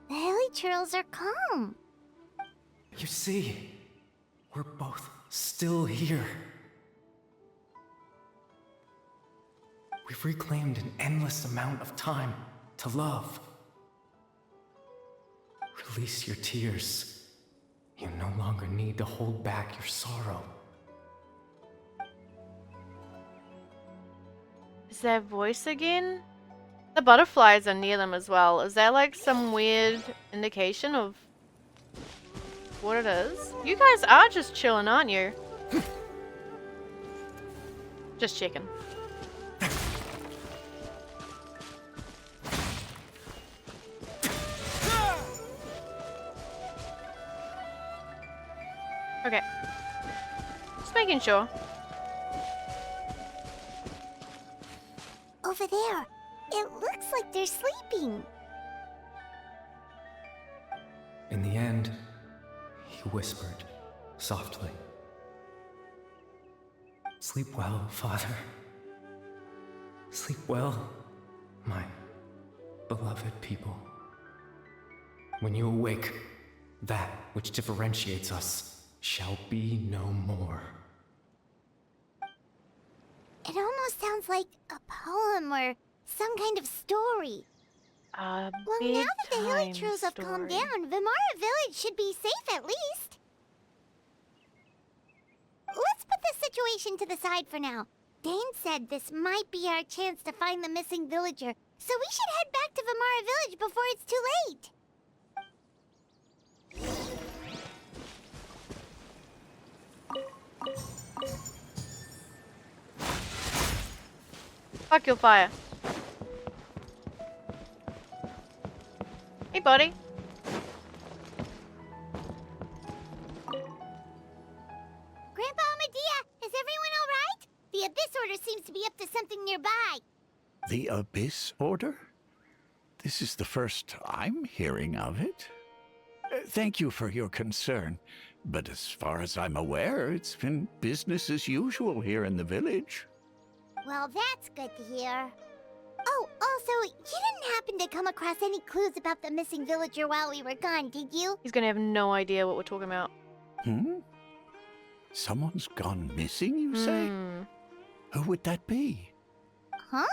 S3: The hilichurls are calm.
S9: You see, we're both still here. We've reclaimed an endless amount of time to love. Release your tears. You no longer need to hold back your sorrow.
S1: Is their voice again? The butterflies are near them as well. Is that like some weird indication of what it is? You guys are just chilling, aren't you? Just checking. Okay. Just making sure.
S3: Over there. It looks like they're sleeping.
S9: In the end, he whispered softly. Sleep well, Father. Sleep well, my beloved people. When you awake, that which differentiates us shall be no more.
S3: It almost sounds like a poem or some kind of story.
S1: A
S3: Well, now that the
S1: bedtime
S3: hilichurls have calmed
S1: story.
S3: down, Vimara Village should be safe at least. Let's put this situation to the side for now. Dane said this might be our chance to find the missing villager, so we should head back to Vimara Village before it's too late.
S1: Fuck your fire. Hey, buddy.
S3: Grandpa Medea, is everyone alright? The Abyss Order seems to be up to something nearby.
S5: The Abyss Order? This is the first I'm hearing of it. Thank you for your concern, but as far as I'm aware, it's been business as usual here in the village.
S3: Well, that's good to hear. Oh, also, you didn't happen to come across any clues about the missing villager while we were gone, did you?
S1: He's gonna have no idea what we're talking about.
S5: Hmm? Someone's gone missing, you say?
S1: Hmm.
S5: Who would that be?
S3: Huh?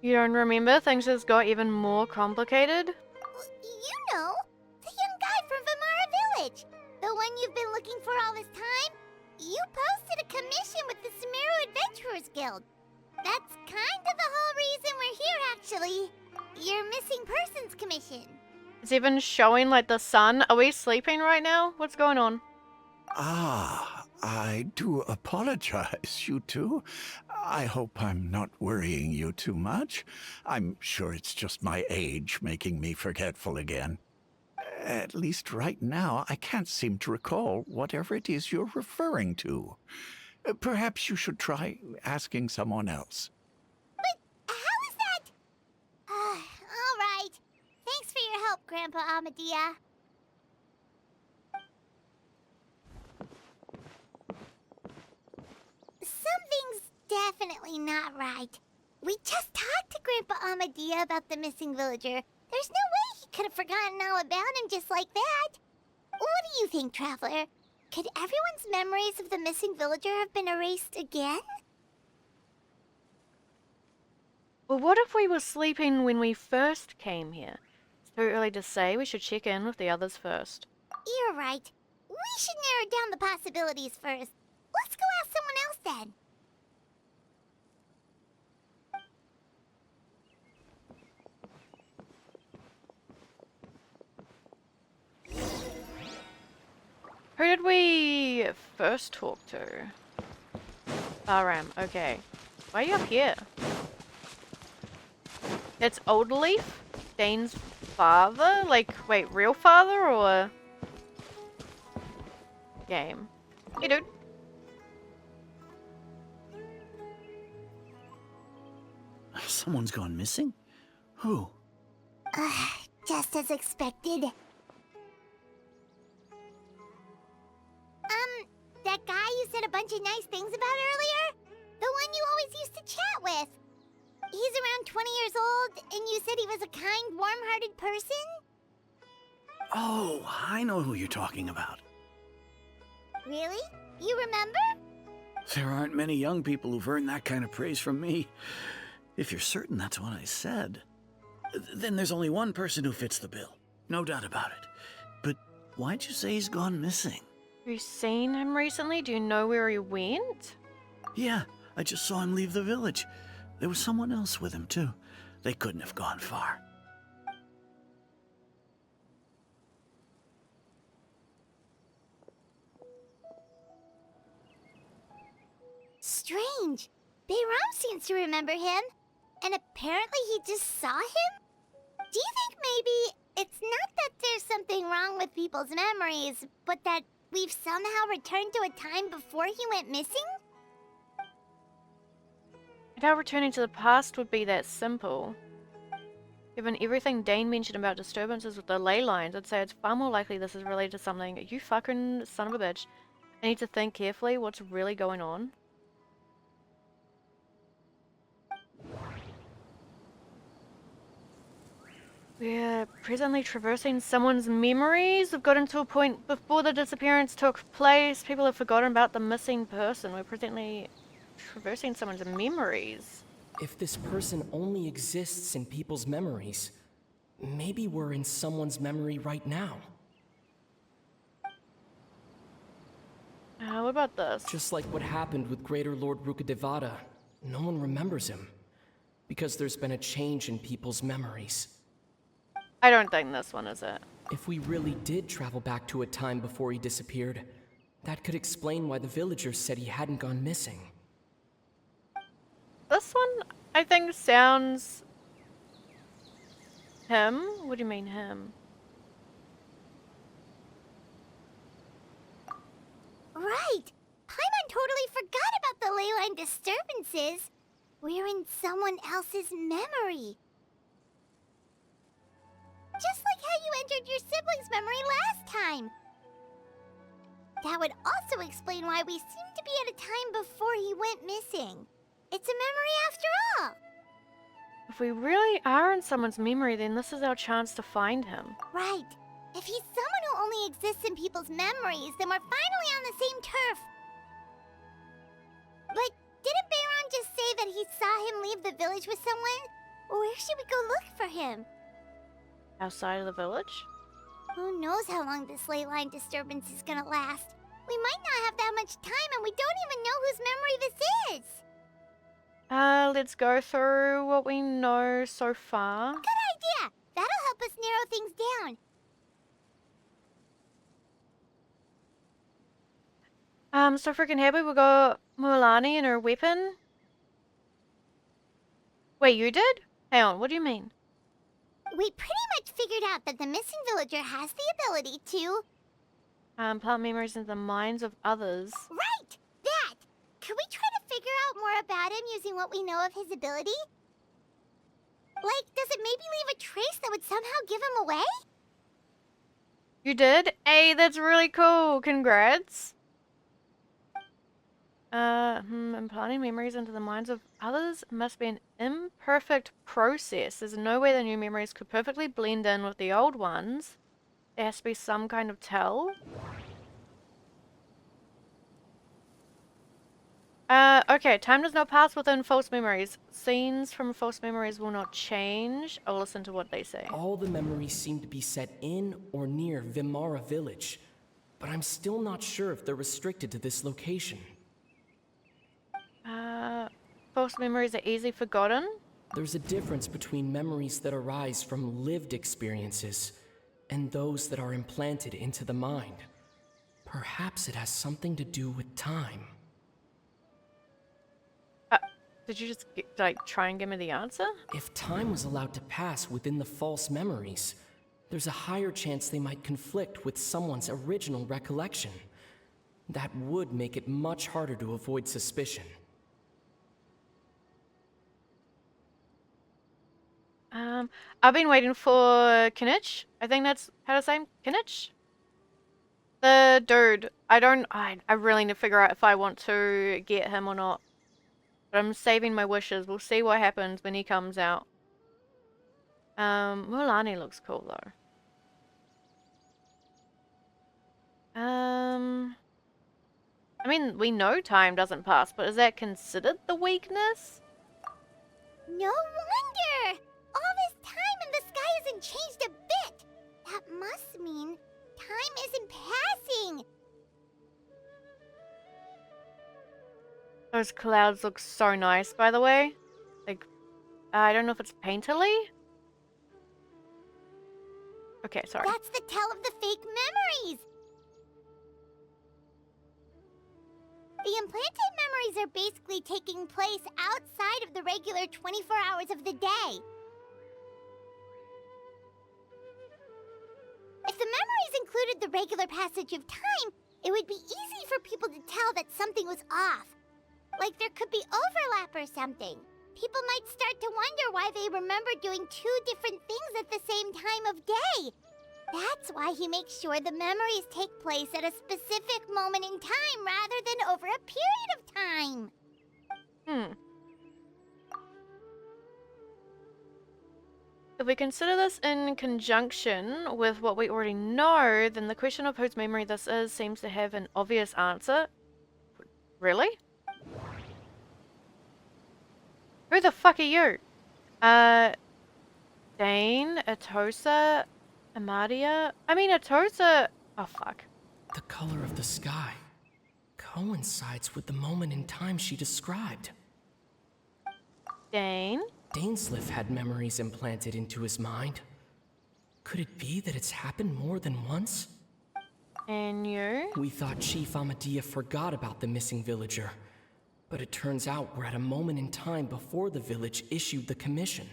S1: You don't remember? Things just got even more complicated?
S3: You know, the young guy from Vimara Village. The one you've been looking for all this time. You posted a commission with the Sumeru Adventurers Guild. That's kind of the whole reason we're here, actually. Your missing persons commission.
S1: It's even showing like the sun. Are we sleeping right now? What's going on?
S5: Ah, I do apologize, you two. I hope I'm not worrying you too much. I'm sure it's just my age making me forgetful again. At least right now, I can't seem to recall whatever it is you're referring to. Perhaps you should try asking someone else.
S3: Grandpa Amadea. Something's definitely not right. We just talked to Grandpa Amadea about the missing villager. There's no way he could have forgotten all about him just like that. What do you think, Traveler? Could everyone's memories of the missing villager have been erased again?
S1: Well, what if we were sleeping when we first came here? It's too early to say. We should check in with the others first.
S3: You're right. We should narrow down the possibilities first. Let's go ask someone else then.
S1: Who did we first talk to? Baram, okay. Why are you up here? It's Old Leaf? Dane's father? Like, wait, real father or... game? Hey, dude.
S4: Someone's gone missing? Who?
S3: Just as expected. That guy you said a bunch of nice things about earlier? The one you always used to chat with. He's around 20 years old, and you said he was a kind, warm-hearted person?
S4: Oh, I know who you're talking about.
S3: Really? You remember?
S4: There aren't many young people who've earned that kind of praise from me. If you're certain that's what I said, then there's only one person who fits the bill. No doubt about it. But why'd you say he's gone missing?
S1: Have you seen him recently? Do you know where he went?
S4: Yeah, I just saw him leave the village. There was someone else with him, too. They couldn't have gone far.
S3: Strange. Bayram seems to remember him. And apparently he just saw him? Do you think maybe it's not that there's something wrong with people's memories, but that we've somehow returned to a time before he went missing?
S1: I doubt returning to the past would be that simple. Given everything Dane mentioned about disturbances with the ley lines, I'd say it's far more likely this is related to something. You fucking son of a bitch. I need to think carefully what's really going on. We're presently traversing someone's memories. We've gotten to a point before the disappearance took place. People have forgotten about the missing person. We're presently traversing someone's memories.
S10: If this person only exists in people's memories, maybe we're in someone's memory right now.
S1: What about this?
S10: Just like what happened with Greater Lord Rukadevada, no one remembers him. Because there's been a change in people's memories.
S1: I don't think this one is it.
S10: If we really did travel back to a time before he disappeared, that could explain why the villagers said he hadn't gone missing.
S1: This one, I think, sounds... him? What do you mean, him?
S3: Right! Paimon totally forgot about the ley line disturbances. We're in someone else's memory. Just like how you entered your sibling's memory last time. That would also explain why we seem to be at a time before he went missing. It's a memory after all.
S1: If we really are in someone's memory, then this is our chance to find him.
S3: Right. If he's someone who only exists in people's memories, then we're finally on the same turf. But didn't Bayron just say that he saw him leave the village with someone? Where should we go look for him?
S1: Outside of the village?
S3: Who knows how long this ley line disturbance is gonna last? We might not have that much time, and we don't even know whose memory this is.
S1: Let's go through what we know so far.
S3: Good idea! That'll help us narrow things down.
S1: So freaking happy we got Mualani and her weapon. Wait, you did? Hang on, what do you mean?
S3: We pretty much figured out that the missing villager has the ability to...
S1: Plant memories into the minds of others.
S3: Right! That! Could we try to figure out more about him using what we know of his ability? Like, does it maybe leave a trace that would somehow give him away?
S1: You did? Hey, that's really cool. Congrats. Implanting memories into the minds of others must be an imperfect process. There's no way the new memories could perfectly blend in with the old ones. There has to be some kind of tell. Okay, time does not pass within false memories. Scenes from false memories will not change. I'll listen to what they say.
S10: All the memories seem to be set in or near Vimara village, but I'm still not sure if they're restricted to this location.
S1: False memories are easily forgotten.
S10: There's a difference between memories that arise from lived experiences and those that are implanted into the mind. Perhaps it has something to do with time.
S1: Did you just, like, try and give me the answer?
S10: If time was allowed to pass within the false memories, there's a higher chance they might conflict with someone's original recollection. That would make it much harder to avoid suspicion.
S1: I've been waiting for Kinich. I think that's how to say him. Kinich? The dude. I really need to figure out if I want to get him or not. But I'm saving my wishes. We'll see what happens when he comes out. Mulani looks cool though. I mean, we know time doesn't pass, but is that considered the weakness?
S3: No wonder! All this time and the sky hasn't changed a bit! That must mean time isn't passing!
S1: Those clouds look so nice, by the way. Like, I don't know if it's painterly? Okay, sorry.
S3: That's the tell of the fake memories! The implanted memories are basically taking place outside of the regular 24 hours of the day. If the memories included the regular passage of time, it would be easy for people to tell that something was off. Like there could be overlap or something. People might start to wonder why they remember doing two different things at the same time of day. That's why he makes sure the memories take place at a specific moment in time rather than over a period of time.
S1: If we consider this in conjunction with what we already know, then the question of whose memory this is seems to have an obvious answer. Really? Who the fuck are you? Dane, Atosa, Amadia? I mean, Atosa... Oh, fuck.
S10: The color of the sky coincides with the moment in time she described.
S1: Dane?
S10: Dainsleif had memories implanted into his mind. Could it be that it's happened more than once?
S1: And you?
S10: We thought Chief Amadia forgot about the missing villager, but it turns out we're at a moment in time before the village issued the commission.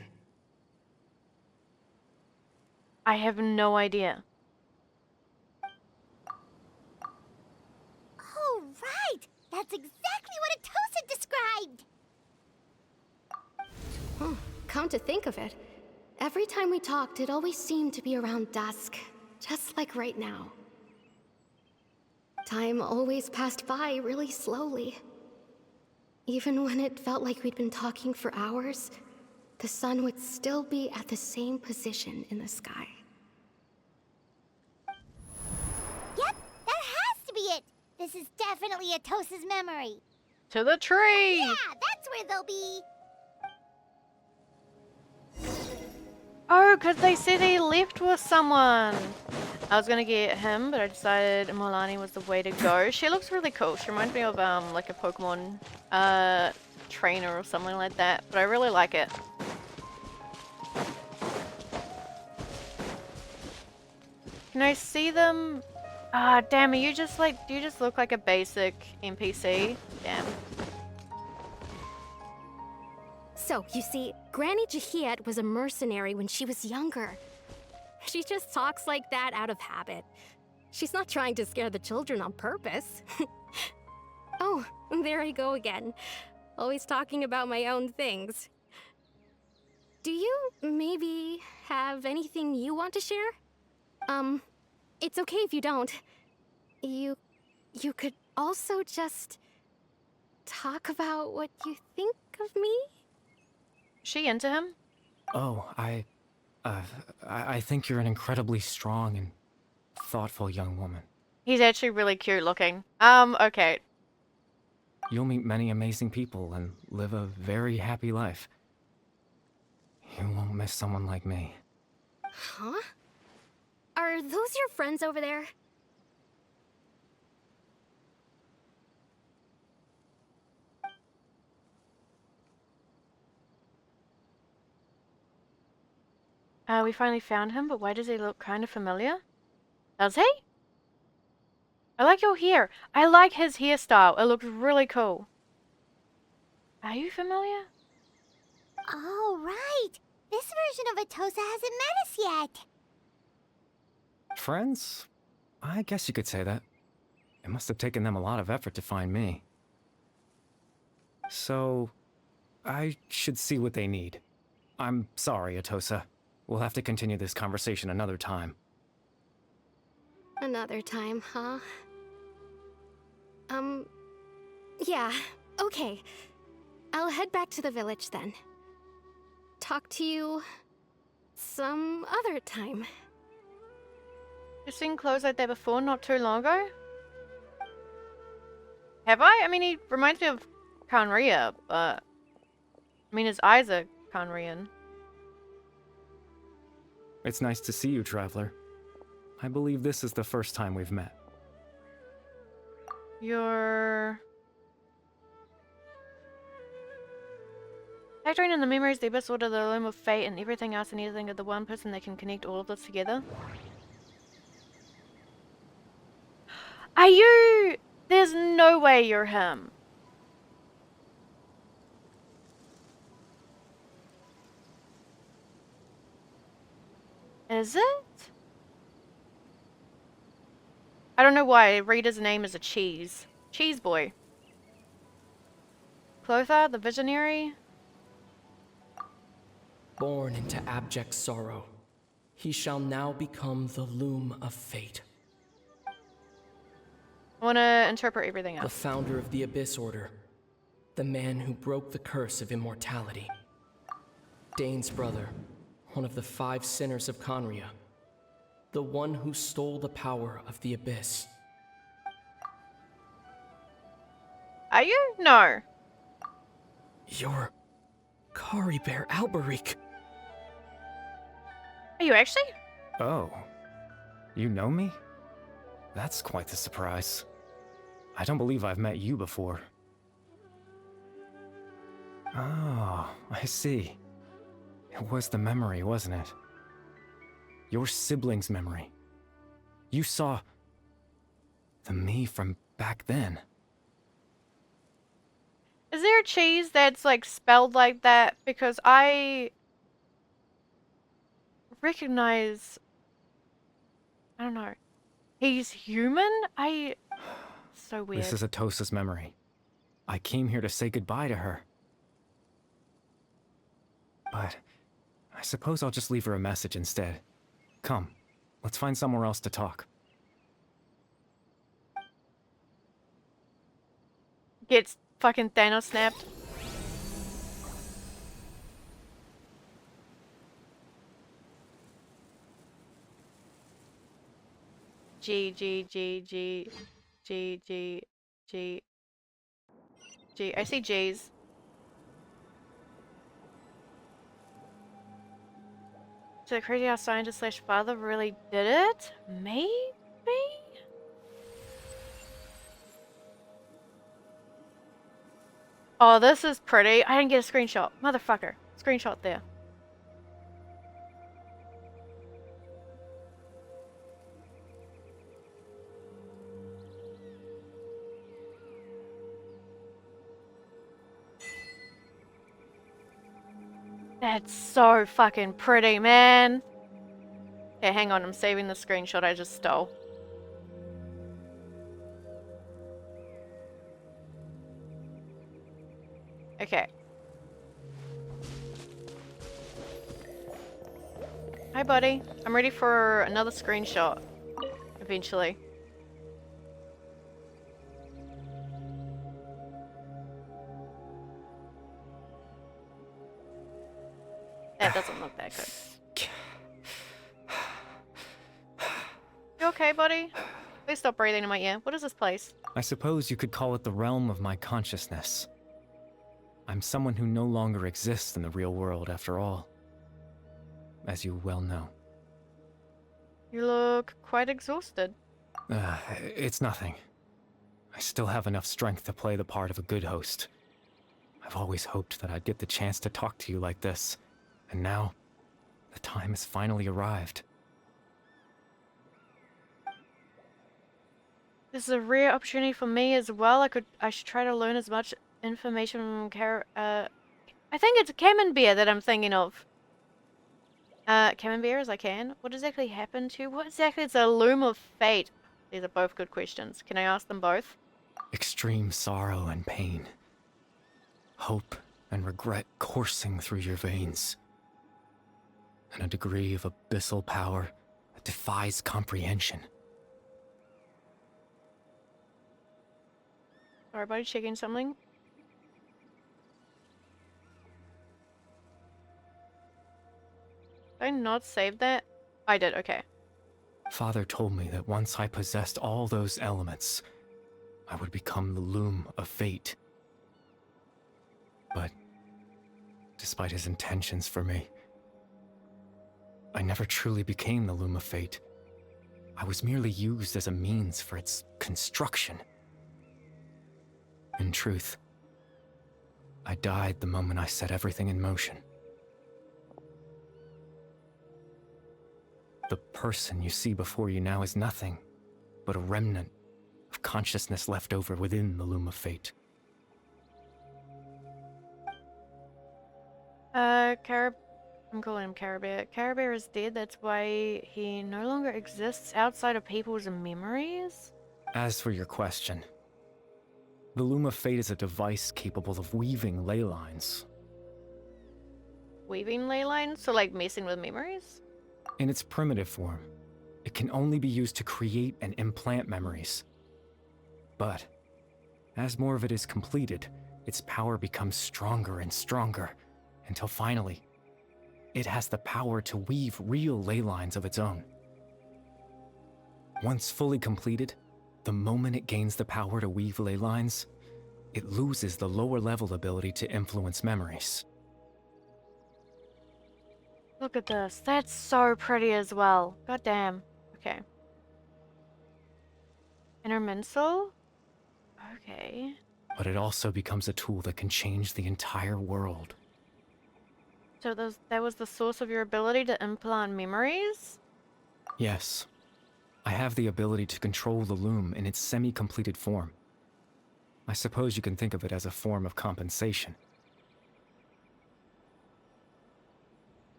S1: I have no idea.
S3: Oh, right! That's exactly what Atosa described!
S6: Come to think of it, every time we talked, it always seemed to be around dusk, just like right now. Time always passed by really slowly. Even when it felt like we'd been talking for hours, the sun would still be at the same position in the sky.
S3: Yep, that has to be it! This is definitely Atosa's memory.
S1: To the tree!
S3: Yeah, that's where they'll be.
S1: Oh, because they said he left with someone. I was gonna get him, but I decided Milani was the way to go. She looks really cool. She reminds me of like a Pokemon trainer or something like that, but I really like it. Can I see them? Ah, damn, are you just like, do you just look like a basic NPC? Damn.
S6: So, you see, Granny Jahiet was a mercenary when she was younger. She just talks like that out of habit. She's not trying to scare the children on purpose. Oh, there I go again. Always talking about my own things. Do you maybe have anything you want to share? it's okay if you don't. You could also just talk about what you think of me?
S1: Is she into him?
S9: Oh, I think you're an incredibly strong and thoughtful young woman.
S1: He's actually really cute looking. Okay.
S9: You'll meet many amazing people and live a very happy life. You won't miss someone like me.
S6: Huh? Are those your friends over there?
S1: We finally found him, but why does he look kind of familiar? Does he? I like your hair. I like his hairstyle. It looks really cool. Are you familiar?
S3: Oh, right. This version of Atosa hasn't met us yet.
S9: Friends? I guess you could say that. It must have taken them a lot of effort to find me. So, I should see what they need. I'm sorry, Atosa. We'll have to continue this conversation another time.
S6: Another time, huh? Yeah, okay. I'll head back to the village then. Talk to you some other time.
S1: You've seen clothes like that before not too long ago? Have I? I mean, he reminds me of Kanria, but... I mean, his eyes are Kanrian.
S9: It's nice to see you, Traveler. I believe this is the first time we've met.
S1: You're... Factoring in the memories, the Abyss Order, the Loom of Fate, and everything else and anything of the one person that can connect all of this together. Are you... There's no way you're him. Is it? I don't know why Rita's name is a cheese. Cheese boy. Clotha, the visionary.
S10: Born into abject sorrow, he shall now become the loom of fate.
S1: I want to interpret everything
S10: The
S1: else.
S10: founder of the Abyss Order. The man who broke the curse of immortality. Dane's brother, one of the 5 sinners of Conria. The one who stole the power of the Abyss.
S1: Are you? No.
S10: You're Kari Bear Alberik.
S1: Are you actually?
S9: Oh. You know me? That's quite the surprise. I don't believe I've met you before. Oh, I see. It was the memory, wasn't it? Your sibling's memory. You saw... the me from back then.
S1: Is there a cheese that's like spelled like that? Because I recognize... I don't know. He's human? So weird.
S9: This is Atosa's memory. I came here to say goodbye to her. But I suppose I'll just leave her a message instead. Come, let's find somewhere else to talk.
S1: Gets fucking Thanos snapped. G, G, G, G, G, G, G, G. I see G's. So the crazy house scientist slash father really did it? Maybe? Oh, this is pretty. I didn't get a screenshot. Motherfucker. Screenshot there. That's so fucking pretty, man. Okay, hang on. I'm saving the screenshot I just stole. Okay. Hi, buddy. I'm ready for another screenshot. eventually. That doesn't look that good. You okay, buddy? Please stop breathing in my ear. What is this place?
S9: I suppose you could call it the realm of my consciousness. I'm someone who no longer exists in the real world, after all. As you well know.
S1: You look quite exhausted.
S9: It's nothing. I still have enough strength to play the part of a good host. I've always hoped that I'd get the chance to talk to you like this, and now, the time has finally arrived.
S1: This is a rare opportunity for me as well. I should try to learn as much information from I think it's Camembert that I'm thinking of. Camembert as I can. What exactly happened to you? What exactly is a loom of fate? These are both good questions. Can I ask them both?
S9: Extreme sorrow and pain. Hope and regret coursing through your veins. And a degree of abyssal power that defies comprehension.
S1: Sorry, buddy, checking something. Did I not save that? I did, okay.
S9: Father told me that once I possessed all those elements, I would become the loom of fate. But, despite his intentions for me, I never truly became the loom of fate. I was merely used as a means for its construction. In truth, I died the moment I set everything in motion. The person you see before you now is nothing but a remnant of consciousness left over within the loom of fate.
S1: I'm calling him Carabert. Carabert is dead, that's why he no longer exists outside of people's memories?
S9: As for your question, the loom of fate is a device capable of weaving ley lines.
S1: Weaving ley lines? So like messing with memories?
S9: In its primitive form, it can only be used to create and implant memories. But, as more of it is completed, its power becomes stronger and stronger, until finally, it has the power to weave real ley lines of its own. Once fully completed, the moment it gains the power to weave ley lines, it loses the lower level ability to influence memories.
S1: Look at this. That's so pretty as well. God damn. Okay. Intermensal? Okay.
S9: But it also becomes a tool that can change the entire world.
S1: So that was the source of your ability to implant memories?
S9: Yes. I have the ability to control the loom in its semi-completed form. I suppose you can think of it as a form of compensation.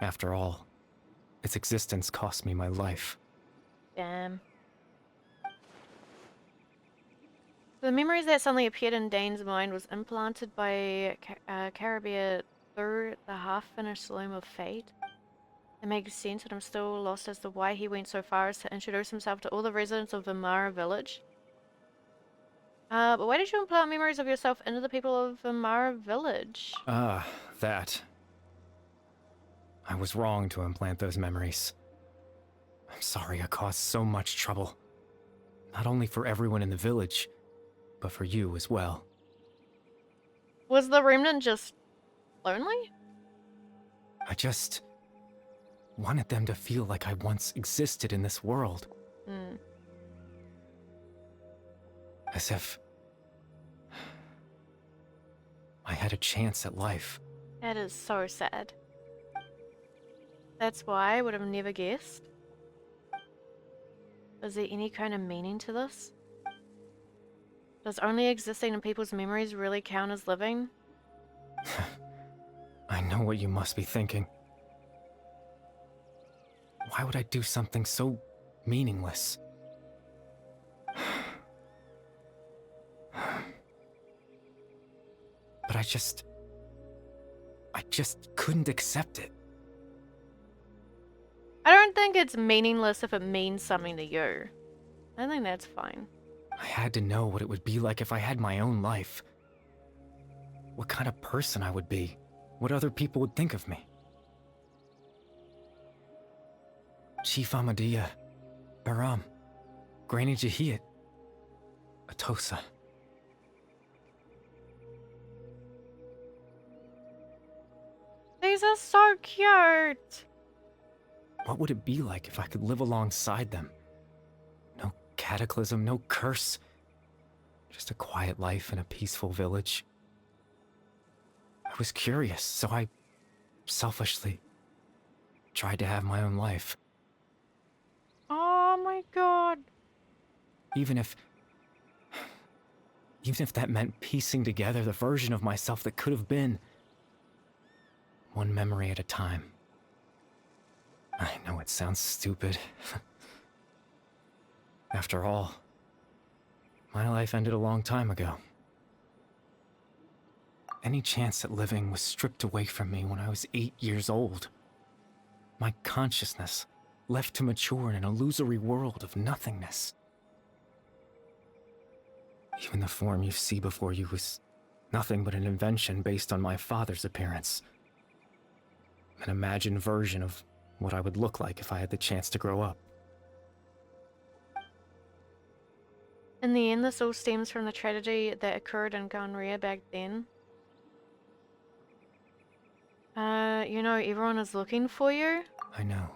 S9: After all, its existence cost me my life.
S1: Damn. The memories that suddenly appeared in Dane's mind was implanted by Carabia through the half-finished loom of fate. It makes sense, but I'm still lost as to why he went so far as to introduce himself to all the residents of Vimara village. But why did you implant memories of yourself into the people of Vimara village?
S9: Ah, that. I was wrong to implant those memories. I'm sorry I caused so much trouble. Not only for everyone in the village, but for you as well.
S1: Was the remnant just lonely?
S9: I just wanted them to feel like I once existed in this world.
S1: Hmm.
S9: As if I had a chance at life.
S1: That is so sad. That's why I would have never guessed. Is there any kind of meaning to this? Does only existing in people's memories really count as living?
S9: I know what you must be thinking. Why would I do something so meaningless? But I just couldn't accept it.
S1: I don't think it's meaningless if it means something to you. I think that's fine.
S9: I had to know what it would be like if I had my own life. What kind of person I would be. What other people would think of me. Chief Ahmadiyya, Baram, Granny Jahiyat, Atosa.
S1: These are so cute!
S9: What would it be like if I could live alongside them? No cataclysm, no curse. Just a quiet life in a peaceful village. I was curious, so I selfishly tried to have my own life.
S1: Oh my god.
S9: Even if that meant piecing together the version of myself that could have been. One memory at a time. I know it sounds stupid. After all, my life ended a long time ago. Any chance at living was stripped away from me when I was 8 years old. My consciousness left to mature in an illusory world of nothingness. Even the form you see before you was nothing but an invention based on my father's appearance. An imagined version of what I would look like if I had the chance to grow up.
S1: In the end, this all stems from the tragedy that occurred in Ganria back then. You know, everyone is looking for you.
S9: I know.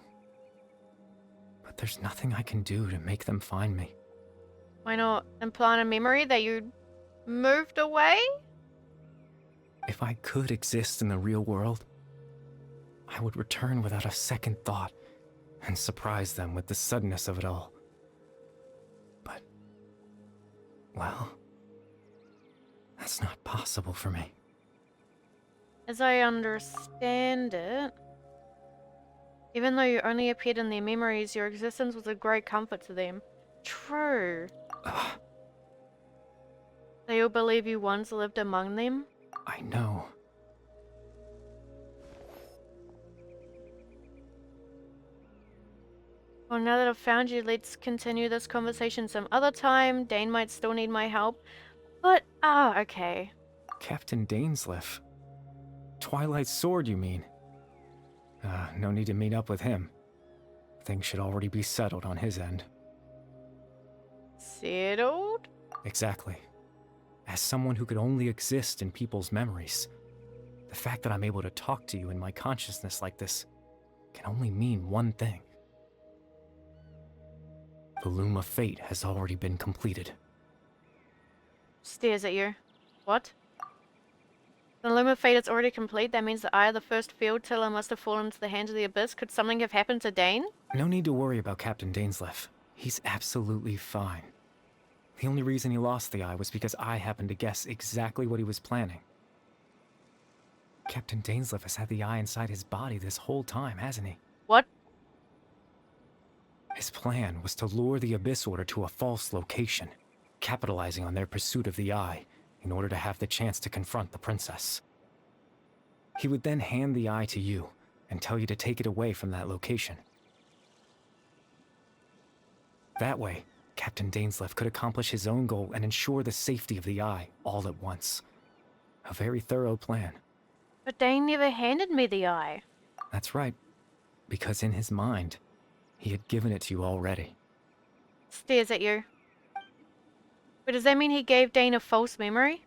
S9: But there's nothing I can do to make them find me.
S1: Why not implant a memory that you moved away?
S9: If I could exist in the real world, I would return without a second thought and surprise them with the suddenness of it all. But, well, that's not possible for me.
S1: As I understand it, even though you only appeared in their memories, your existence was a great comfort to them. True. They all believe you once lived among them?
S9: I know.
S1: Well, now that I've found you, let's continue this conversation some other time. Dane might still need my help. But, okay.
S9: Captain Dainsleif. Twilight Sword, you mean? No need to meet up with him. Things should already be settled on his end.
S1: Settled?
S9: Exactly. As someone who could only exist in people's memories, the fact that I'm able to talk to you in my consciousness like this can only mean one thing. The Loom of Fate has already been completed.
S1: Stares at you. What? The Loom of Fate is already complete. That means the Eye of the first field tiller must have fallen into the hands of the Abyss. Could something have happened to Dane?
S9: No need to worry about Captain Dainsleif. He's absolutely fine. The only reason he lost the eye was because I happened to guess exactly what he was planning. Captain Dainsleif has had the eye inside his body this whole time, hasn't he?
S1: What?
S9: His plan was to lure the Abyss Order to a false location, capitalizing on their pursuit of the eye in order to have the chance to confront the princess. He would then hand the eye to you and tell you to take it away from that location. That way, Captain Dainsleif could accomplish his own goal and ensure the safety of the eye all at once. A very thorough plan.
S1: But Dane never handed me the eye.
S9: That's right, because in his mind, he had given it to you already.
S1: Stares at you. But does that mean he gave Dane a false memory?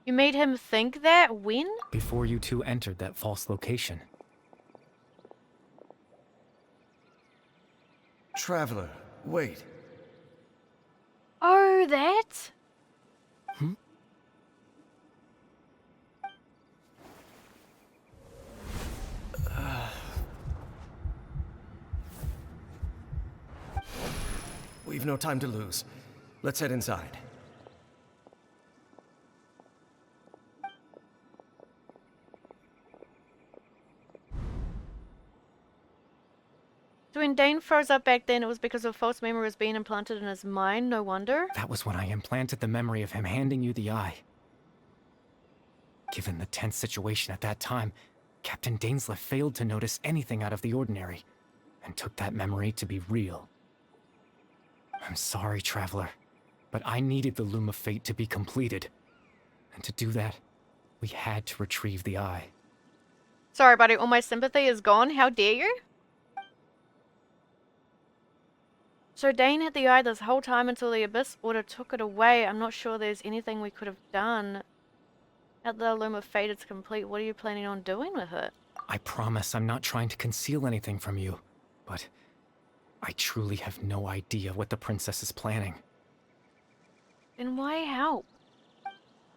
S1: You made him think that? When?
S9: Before you two entered that false location.
S7: Traveler, wait.
S1: Oh, that?
S7: We've no time to lose. Let's head inside.
S1: So when Dane froze up back then, it was because a false memory was being implanted in his mind, no wonder.
S9: That was when I implanted the memory of him handing you the eye. Given the tense situation at that time, Captain Dainsleif failed to notice anything out of the ordinary, and took that memory to be real. I'm sorry, Traveler, but I needed the Loom of Fate to be completed. And to do that, we had to retrieve the eye.
S1: Sorry, buddy, all my sympathy is gone. How dare you? So Dane had the eye this whole time until the Abyss Order took it away. I'm not sure there's anything we could have done. Now that the Loom of Fate is complete, what are you planning on doing with it?
S9: I promise I'm not trying to conceal anything from you, but I truly have no idea what the princess is planning.
S1: Then why help?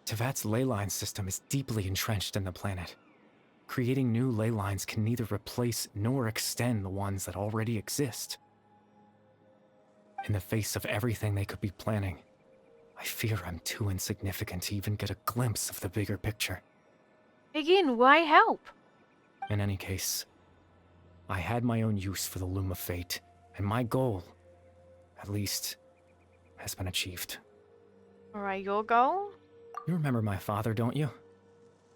S9: Tevat's ley line system is deeply entrenched in the planet. Creating new ley lines can neither replace nor extend the ones that already exist. In the face of everything they could be planning, I fear I'm too insignificant to even get a glimpse of the bigger picture.
S1: Again, why help?
S9: In any case, I had my own use for the Loom of Fate, and my goal, at least, has been achieved.
S1: Alright, your goal?
S9: You remember my father, don't you?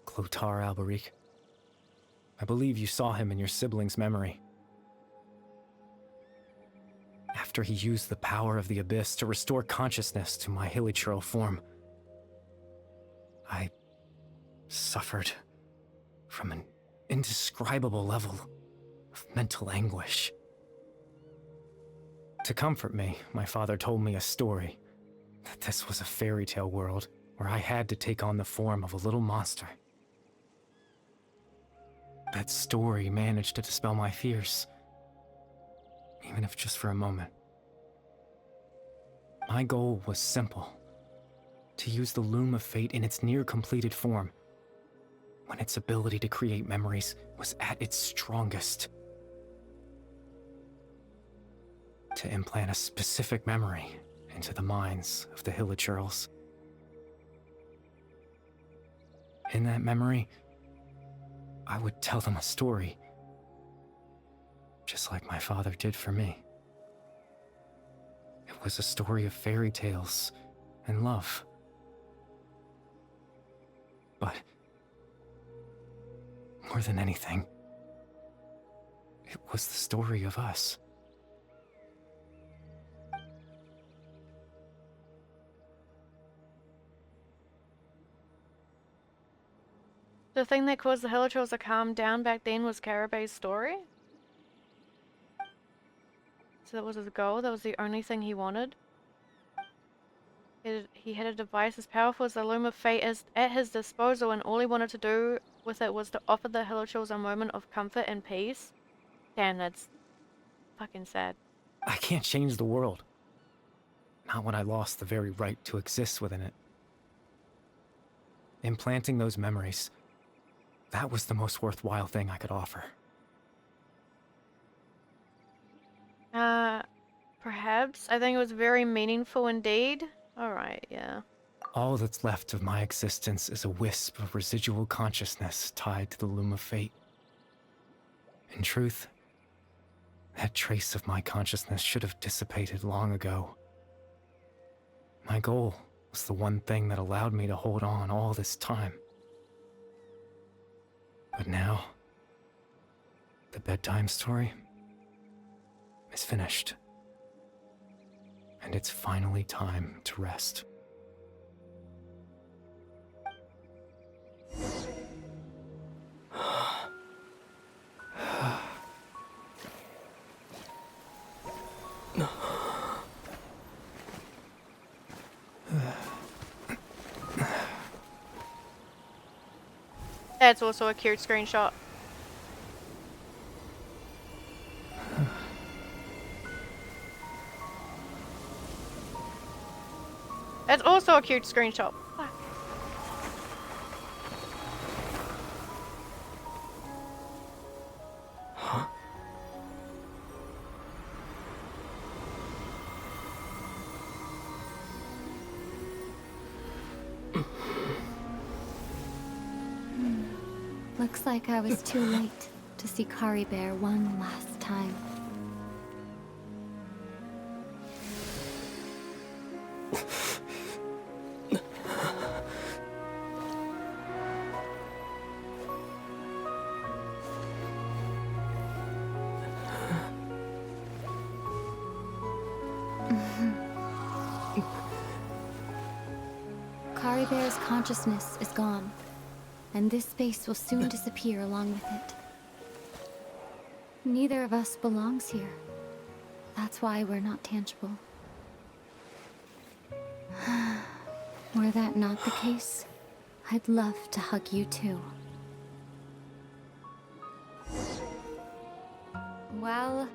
S9: Clotar Alberic. I believe you saw him in your sibling's memory. After he used the power of the Abyss to restore consciousness to my hilichurl form, I suffered from an indescribable level of mental anguish. To comfort me, my father told me a story, that this was a fairy tale world where I had to take on the form of a little monster. That story managed to dispel my fears, even if just for a moment. My goal was simple: to use the Loom of Fate in its near-completed form, when its ability to create memories was at its strongest. To implant a specific memory into the minds of the hilichurls. In that memory, I would tell them a story, just like my father did for me. It was a story of fairy tales and love. But more than anything, it was the story of us.
S1: The thing that caused the hilichurls to calm down back then was Karabay's story? So that was his goal? That was the only thing he wanted? He had a device as powerful as the Loom of Fate at his disposal, and all he wanted to do with it was to offer the hilichurls a moment of comfort and peace? Damn, that's fucking sad.
S9: I can't change the world. Not when I lost the very right to exist within it. Implanting those memories, that was the most worthwhile thing I could offer.
S1: Perhaps? I think it was very meaningful indeed. Alright, yeah.
S9: All that's left of my existence is a wisp of residual consciousness tied to the Loom of Fate. In truth, that trace of my consciousness should have dissipated long ago. My goal was the one thing that allowed me to hold on all this time. But now, the bedtime story is finished. And it's finally time to rest.
S1: That's also a cute screenshot. That's also a cute screenshot. Fuck.
S8: Looks like I was too late to see Kari Bear one last time. Bear's consciousness is gone, and this space will soon disappear along with it. Neither of us belongs here. That's why we're not tangible. Were that not the case, I'd love to hug you too. Well,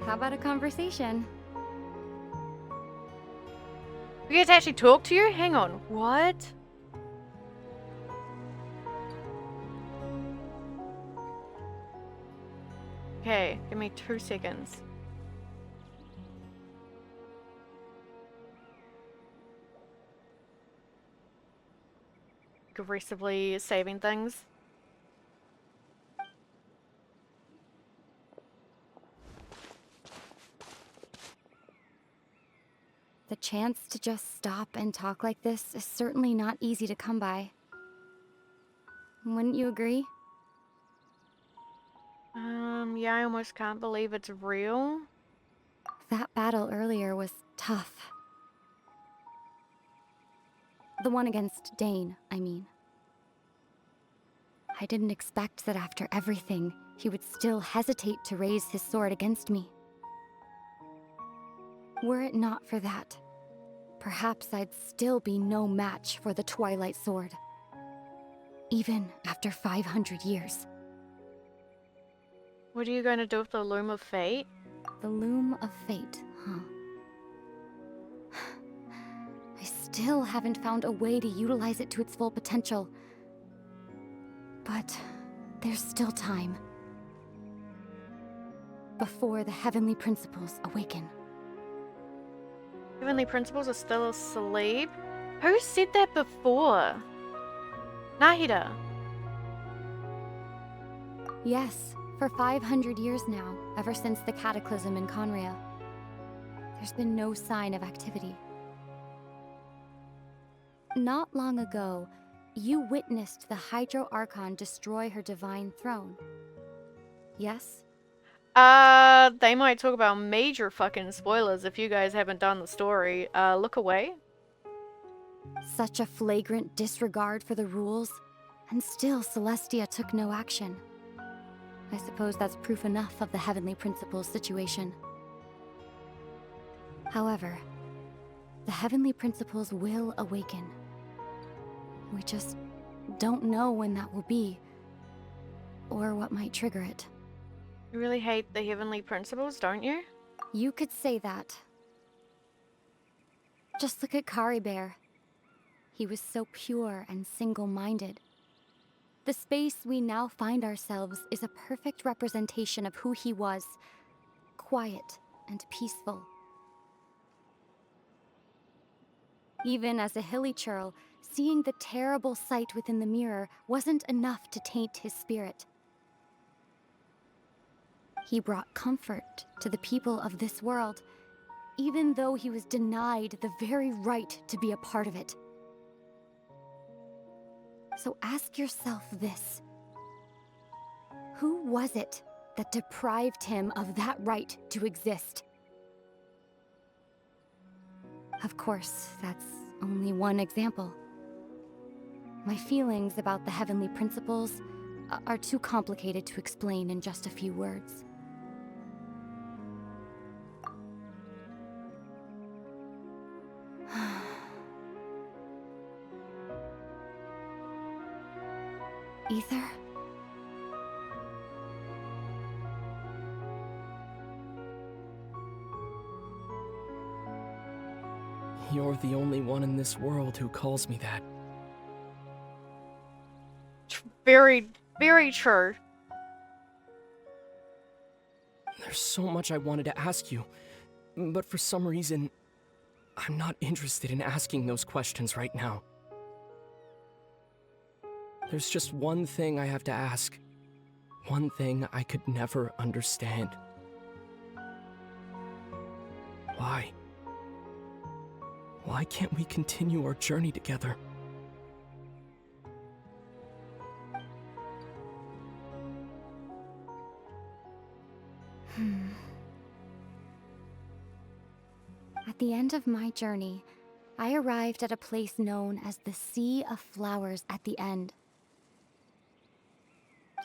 S8: how about a conversation?
S1: We get to actually talk to you? Hang on, what? Okay, give me 2 seconds. Aggressively saving things.
S8: The chance to just stop and talk like this is certainly not easy to come by. Wouldn't you agree?
S1: Yeah, I almost can't believe it's real.
S8: That battle earlier was tough. The one against Dane, I mean. I didn't expect that after everything, he would still hesitate to raise his sword against me. Were it not for that, perhaps I'd still be no match for the Twilight Sword. Even after 500 years.
S1: What are you going to do with the Loom of Fate?
S8: The Loom of Fate, huh? I still haven't found a way to utilize it to its full potential. But there's still time. Before the heavenly principles awaken.
S1: Heavenly Principles are still asleep? Who said that before? Nahida.
S8: Yes, for 500 years now, ever since the cataclysm in Conria. There's been no sign of activity. Not long ago, you witnessed the Hydro Archon destroy her divine throne. Yes?
S1: They might talk about major fucking spoilers if you guys haven't done the story. Look away.
S8: Such a flagrant disregard for the rules, and still Celestia took no action. I suppose that's proof enough of the Heavenly Principles situation. However, the Heavenly Principles will awaken. We just don't know when that will be, or what might trigger it.
S1: You really hate the Heavenly Principles, don't you?
S8: You could say that. Just look at Kari Bear. He was so pure and single-minded. The space we now find ourselves is a perfect representation of who he was. Quiet and peaceful. Even as a hilly churl, seeing the terrible sight within the mirror wasn't enough to taint his spirit. He brought comfort to the people of this world, even though he was denied the very right to be a part of it. So ask yourself this. Who was it that deprived him of that right to exist? Of course, that's only one example. My feelings about the Heavenly Principles are too complicated to explain in just a few words. Ether?
S10: You're the only one in this world who calls me that.
S1: Very, very true.
S10: There's so much I wanted to ask you, but for some reason, I'm not interested in asking those questions right now. There's just one thing I have to ask. One thing I could never understand. Why? Why can't we continue our journey together?
S8: At the end of my journey, I arrived at a place known as the Sea of Flowers at the end.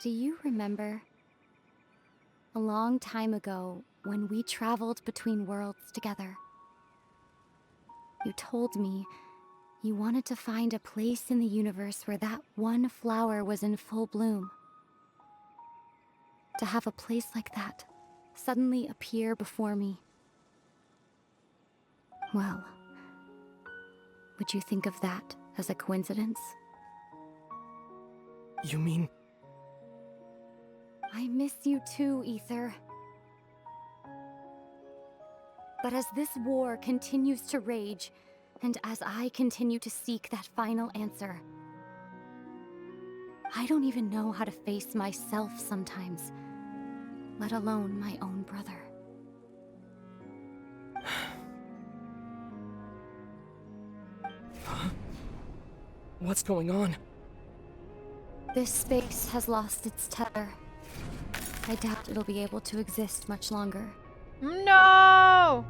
S8: Do you remember? A long time ago, when we traveled between worlds together. You told me you wanted to find a place in the universe where that one flower was in full bloom. To have a place like that suddenly appear before me. Well, would you think of that as a coincidence?
S10: You mean...
S8: I miss you too, Ether. But as this war continues to rage, and as I continue to seek that final answer, I don't even know how to face myself sometimes, let alone my own brother.
S10: What's going on?
S8: This space has lost its tether. I doubt it'll be able to exist much longer.
S1: No!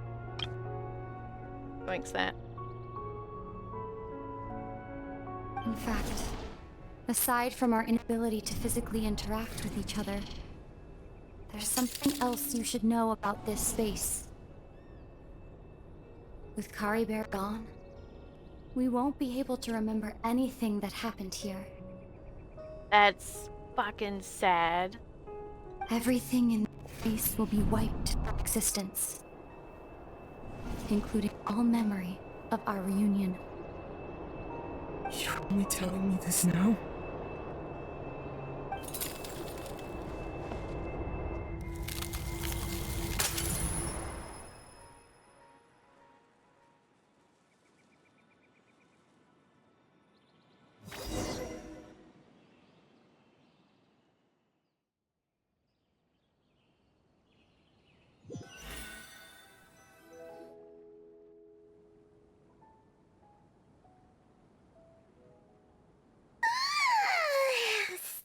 S1: Thanks, that.
S8: In fact, aside from our inability to physically interact with each other, there's something else you should know about this space. With Kari Bear gone, we won't be able to remember anything that happened here.
S1: That's fucking sad.
S8: Everything in space will be wiped from existence, including all memory of our reunion.
S10: You're only telling me this now?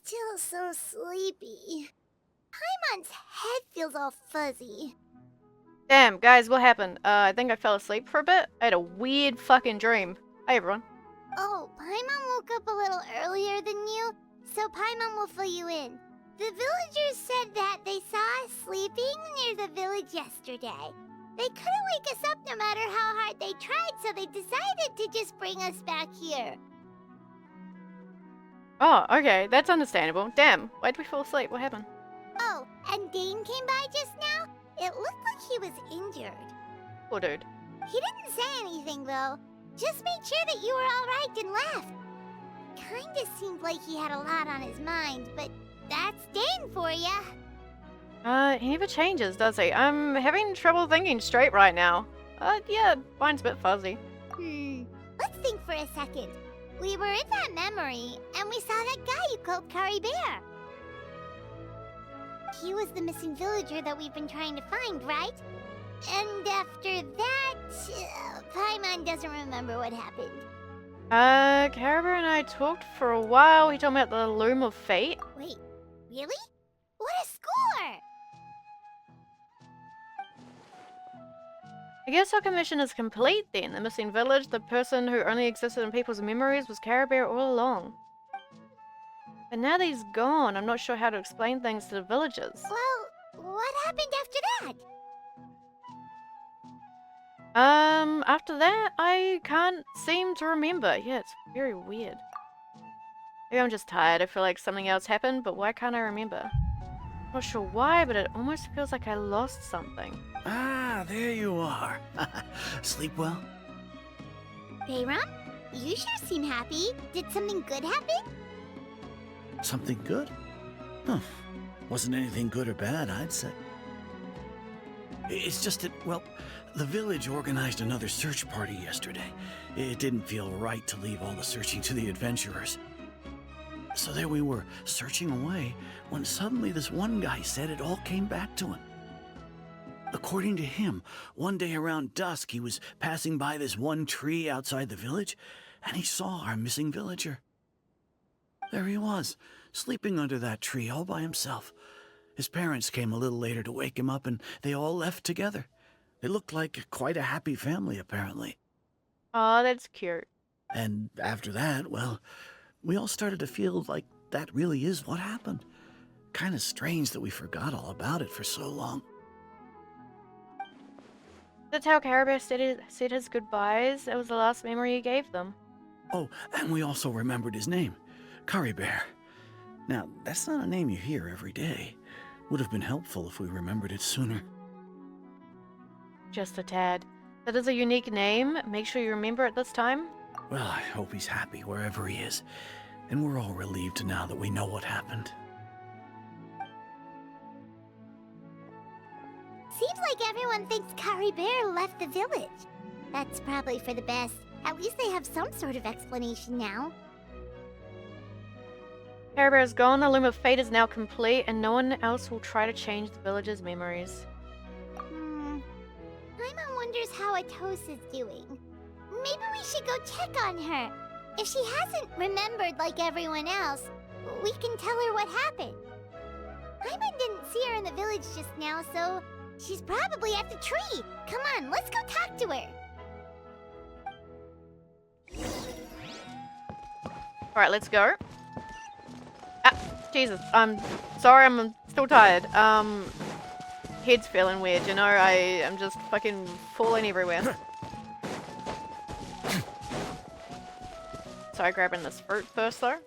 S3: Still so sleepy. Paimon's head feels all fuzzy.
S1: Damn, guys, what happened? I think I fell asleep for a bit. I had a weird fucking dream. Hi, everyone.
S3: Oh, Paimon woke up a little earlier than you, so Paimon will fill you in. The villagers said that they saw us sleeping near the village yesterday. They couldn't wake us up no matter how hard they tried, so they decided to just bring us back here.
S1: Oh, okay, that's understandable. Damn, why'd we fall asleep? What happened?
S3: Oh, and Dane came by just now. It looked like he was injured.
S1: Poor dude.
S3: He didn't say anything, though. Just made sure that you were all right and left. Kinda seemed like he had a lot on his mind, but that's Dane for ya.
S1: He never changes, does he? I'm having trouble thinking straight right now. Yeah, mine's a bit fuzzy.
S3: Let's think for a second. We were in that memory, and we saw that guy you called Kari Bear. He was the missing villager that we've been trying to find, right? And after that, Paimon doesn't remember what happened.
S1: Caribou and I talked for a while. He told me about the Loom of Fate.
S3: Wait, really? What a score!
S1: I guess our commission is complete then. The missing village, the person who only existed in people's memories, was Caribou all along. But now that he's gone, I'm not sure how to explain things to the villagers.
S3: Well, what happened after that?
S1: After that, I can't seem to remember. Yeah, it's very weird. Maybe I'm just tired. I feel like something else happened, but why can't I remember? Not sure why, but it almost feels like I lost something.
S4: Ah, there you are. Sleep well?
S3: Bayram, you sure seem happy. Did something good happen?
S4: Something good? Huh. Wasn't anything good or bad, I'd say. It's just that, well, the village organized another search party yesterday. It didn't feel right to leave all the searching to the adventurers. So there we were, searching away, when suddenly this one guy said it all came back to him. According to him, one day around dusk he was passing by this one tree outside the village, and he saw our missing villager. There he was, sleeping under that tree all by himself. His parents came a little later to wake him up, and they all left together. They looked like quite a happy family, apparently.
S1: Oh, that's cute.
S4: And after that, well, we all started to feel like that really is what happened. Kind of strange that we forgot all about it for so long.
S1: That's how Caribou said his goodbyes. That was the last memory he gave them.
S4: Oh, and we also remembered his name, Curry Bear. Now, that's not a name you hear every day. Would have been helpful if we remembered it sooner.
S1: Just a tad. That is a unique name. Make sure you remember it this time.
S4: Well, I hope he's happy wherever he is. And we're all relieved now that we know what happened.
S3: Seems like everyone thinks Curry Bear left the village. That's probably for the best. At least they have some sort of explanation now.
S1: Caribou is gone, the loom of fate is now complete, and no one else will try to change the village's memories.
S3: Paimon wonders how Atosa's doing. Maybe we should go check on her. If she hasn't remembered like everyone else, we can tell her what happened. Paimon didn't see her in the village just now, so she's probably at the tree. Come on, let's go talk to her.
S1: Alright, let's go. Ah, Jesus. I'm sorry, I'm still tired. Head's feeling weird, you know? I am just fucking falling everywhere. Sorry, grabbing this fruit first, though.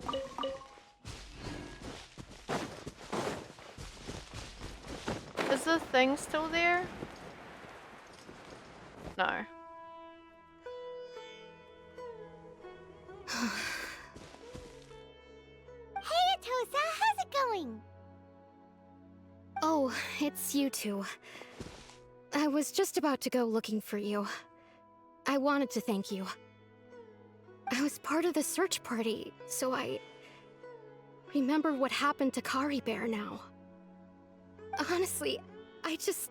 S1: Is the thing still there? No.
S3: Hey, Atosa, how's it going?
S6: Oh, it's you two. I was just about to go looking for you. I wanted to thank you. I was part of the search party, so I remember what happened to Kari Bear now. Honestly, I just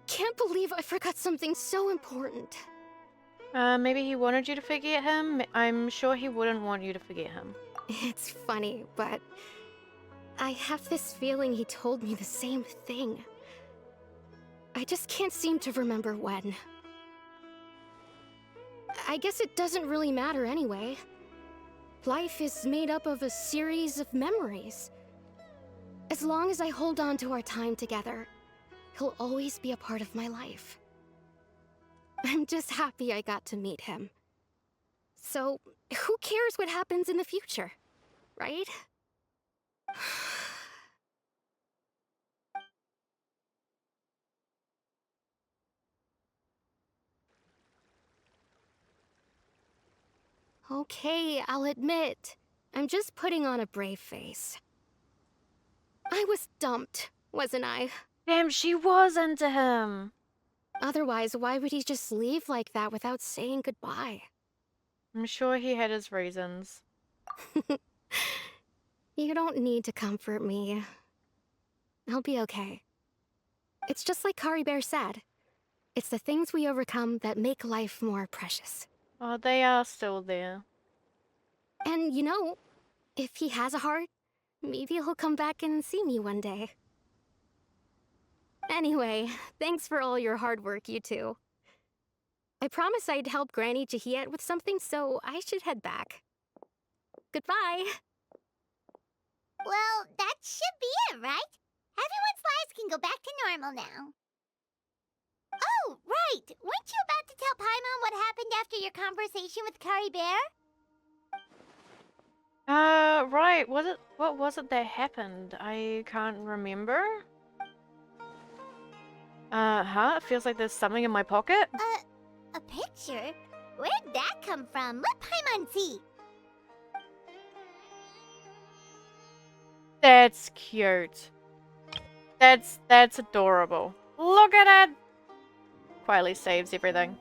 S6: can't believe I forgot something so important.
S1: Maybe he wanted you to forget him? I'm sure he wouldn't want you to forget him.
S6: It's funny, but I have this feeling he told me the same thing. I just can't seem to remember when. I guess it doesn't really matter anyway. Life is made up of a series of memories. As long as I hold on to our time together, he'll always be a part of my life. I'm just happy I got to meet him. So, who cares what happens in the future, right? Okay, I'll admit, I'm just putting on a brave face. I was dumped, wasn't I?
S1: Damn, she was into him.
S6: Otherwise, why would he just leave like that without saying goodbye?
S1: I'm sure he had his reasons.
S6: You don't need to comfort me. I'll be okay. It's just like Kari Bear said. It's the things we overcome that make life more precious.
S1: Oh, they are still there.
S6: And you know, if he has a heart, maybe he'll come back and see me one day. Anyway, thanks for all your hard work, you two. I promised I'd help Granny Jahiet with something, so I should head back. Goodbye!
S3: Well, that should be it, right? Everyone's lives can go back to normal now. Oh, right! Weren't you about to tell Paimon what happened after your conversation with Curry Bear?
S1: Right. What was it that happened? I can't remember. It feels like there's something in my pocket.
S3: A picture? Where'd that come from? Let Paimon see.
S1: That's cute. That's adorable. Look at it! Quietly saves everything.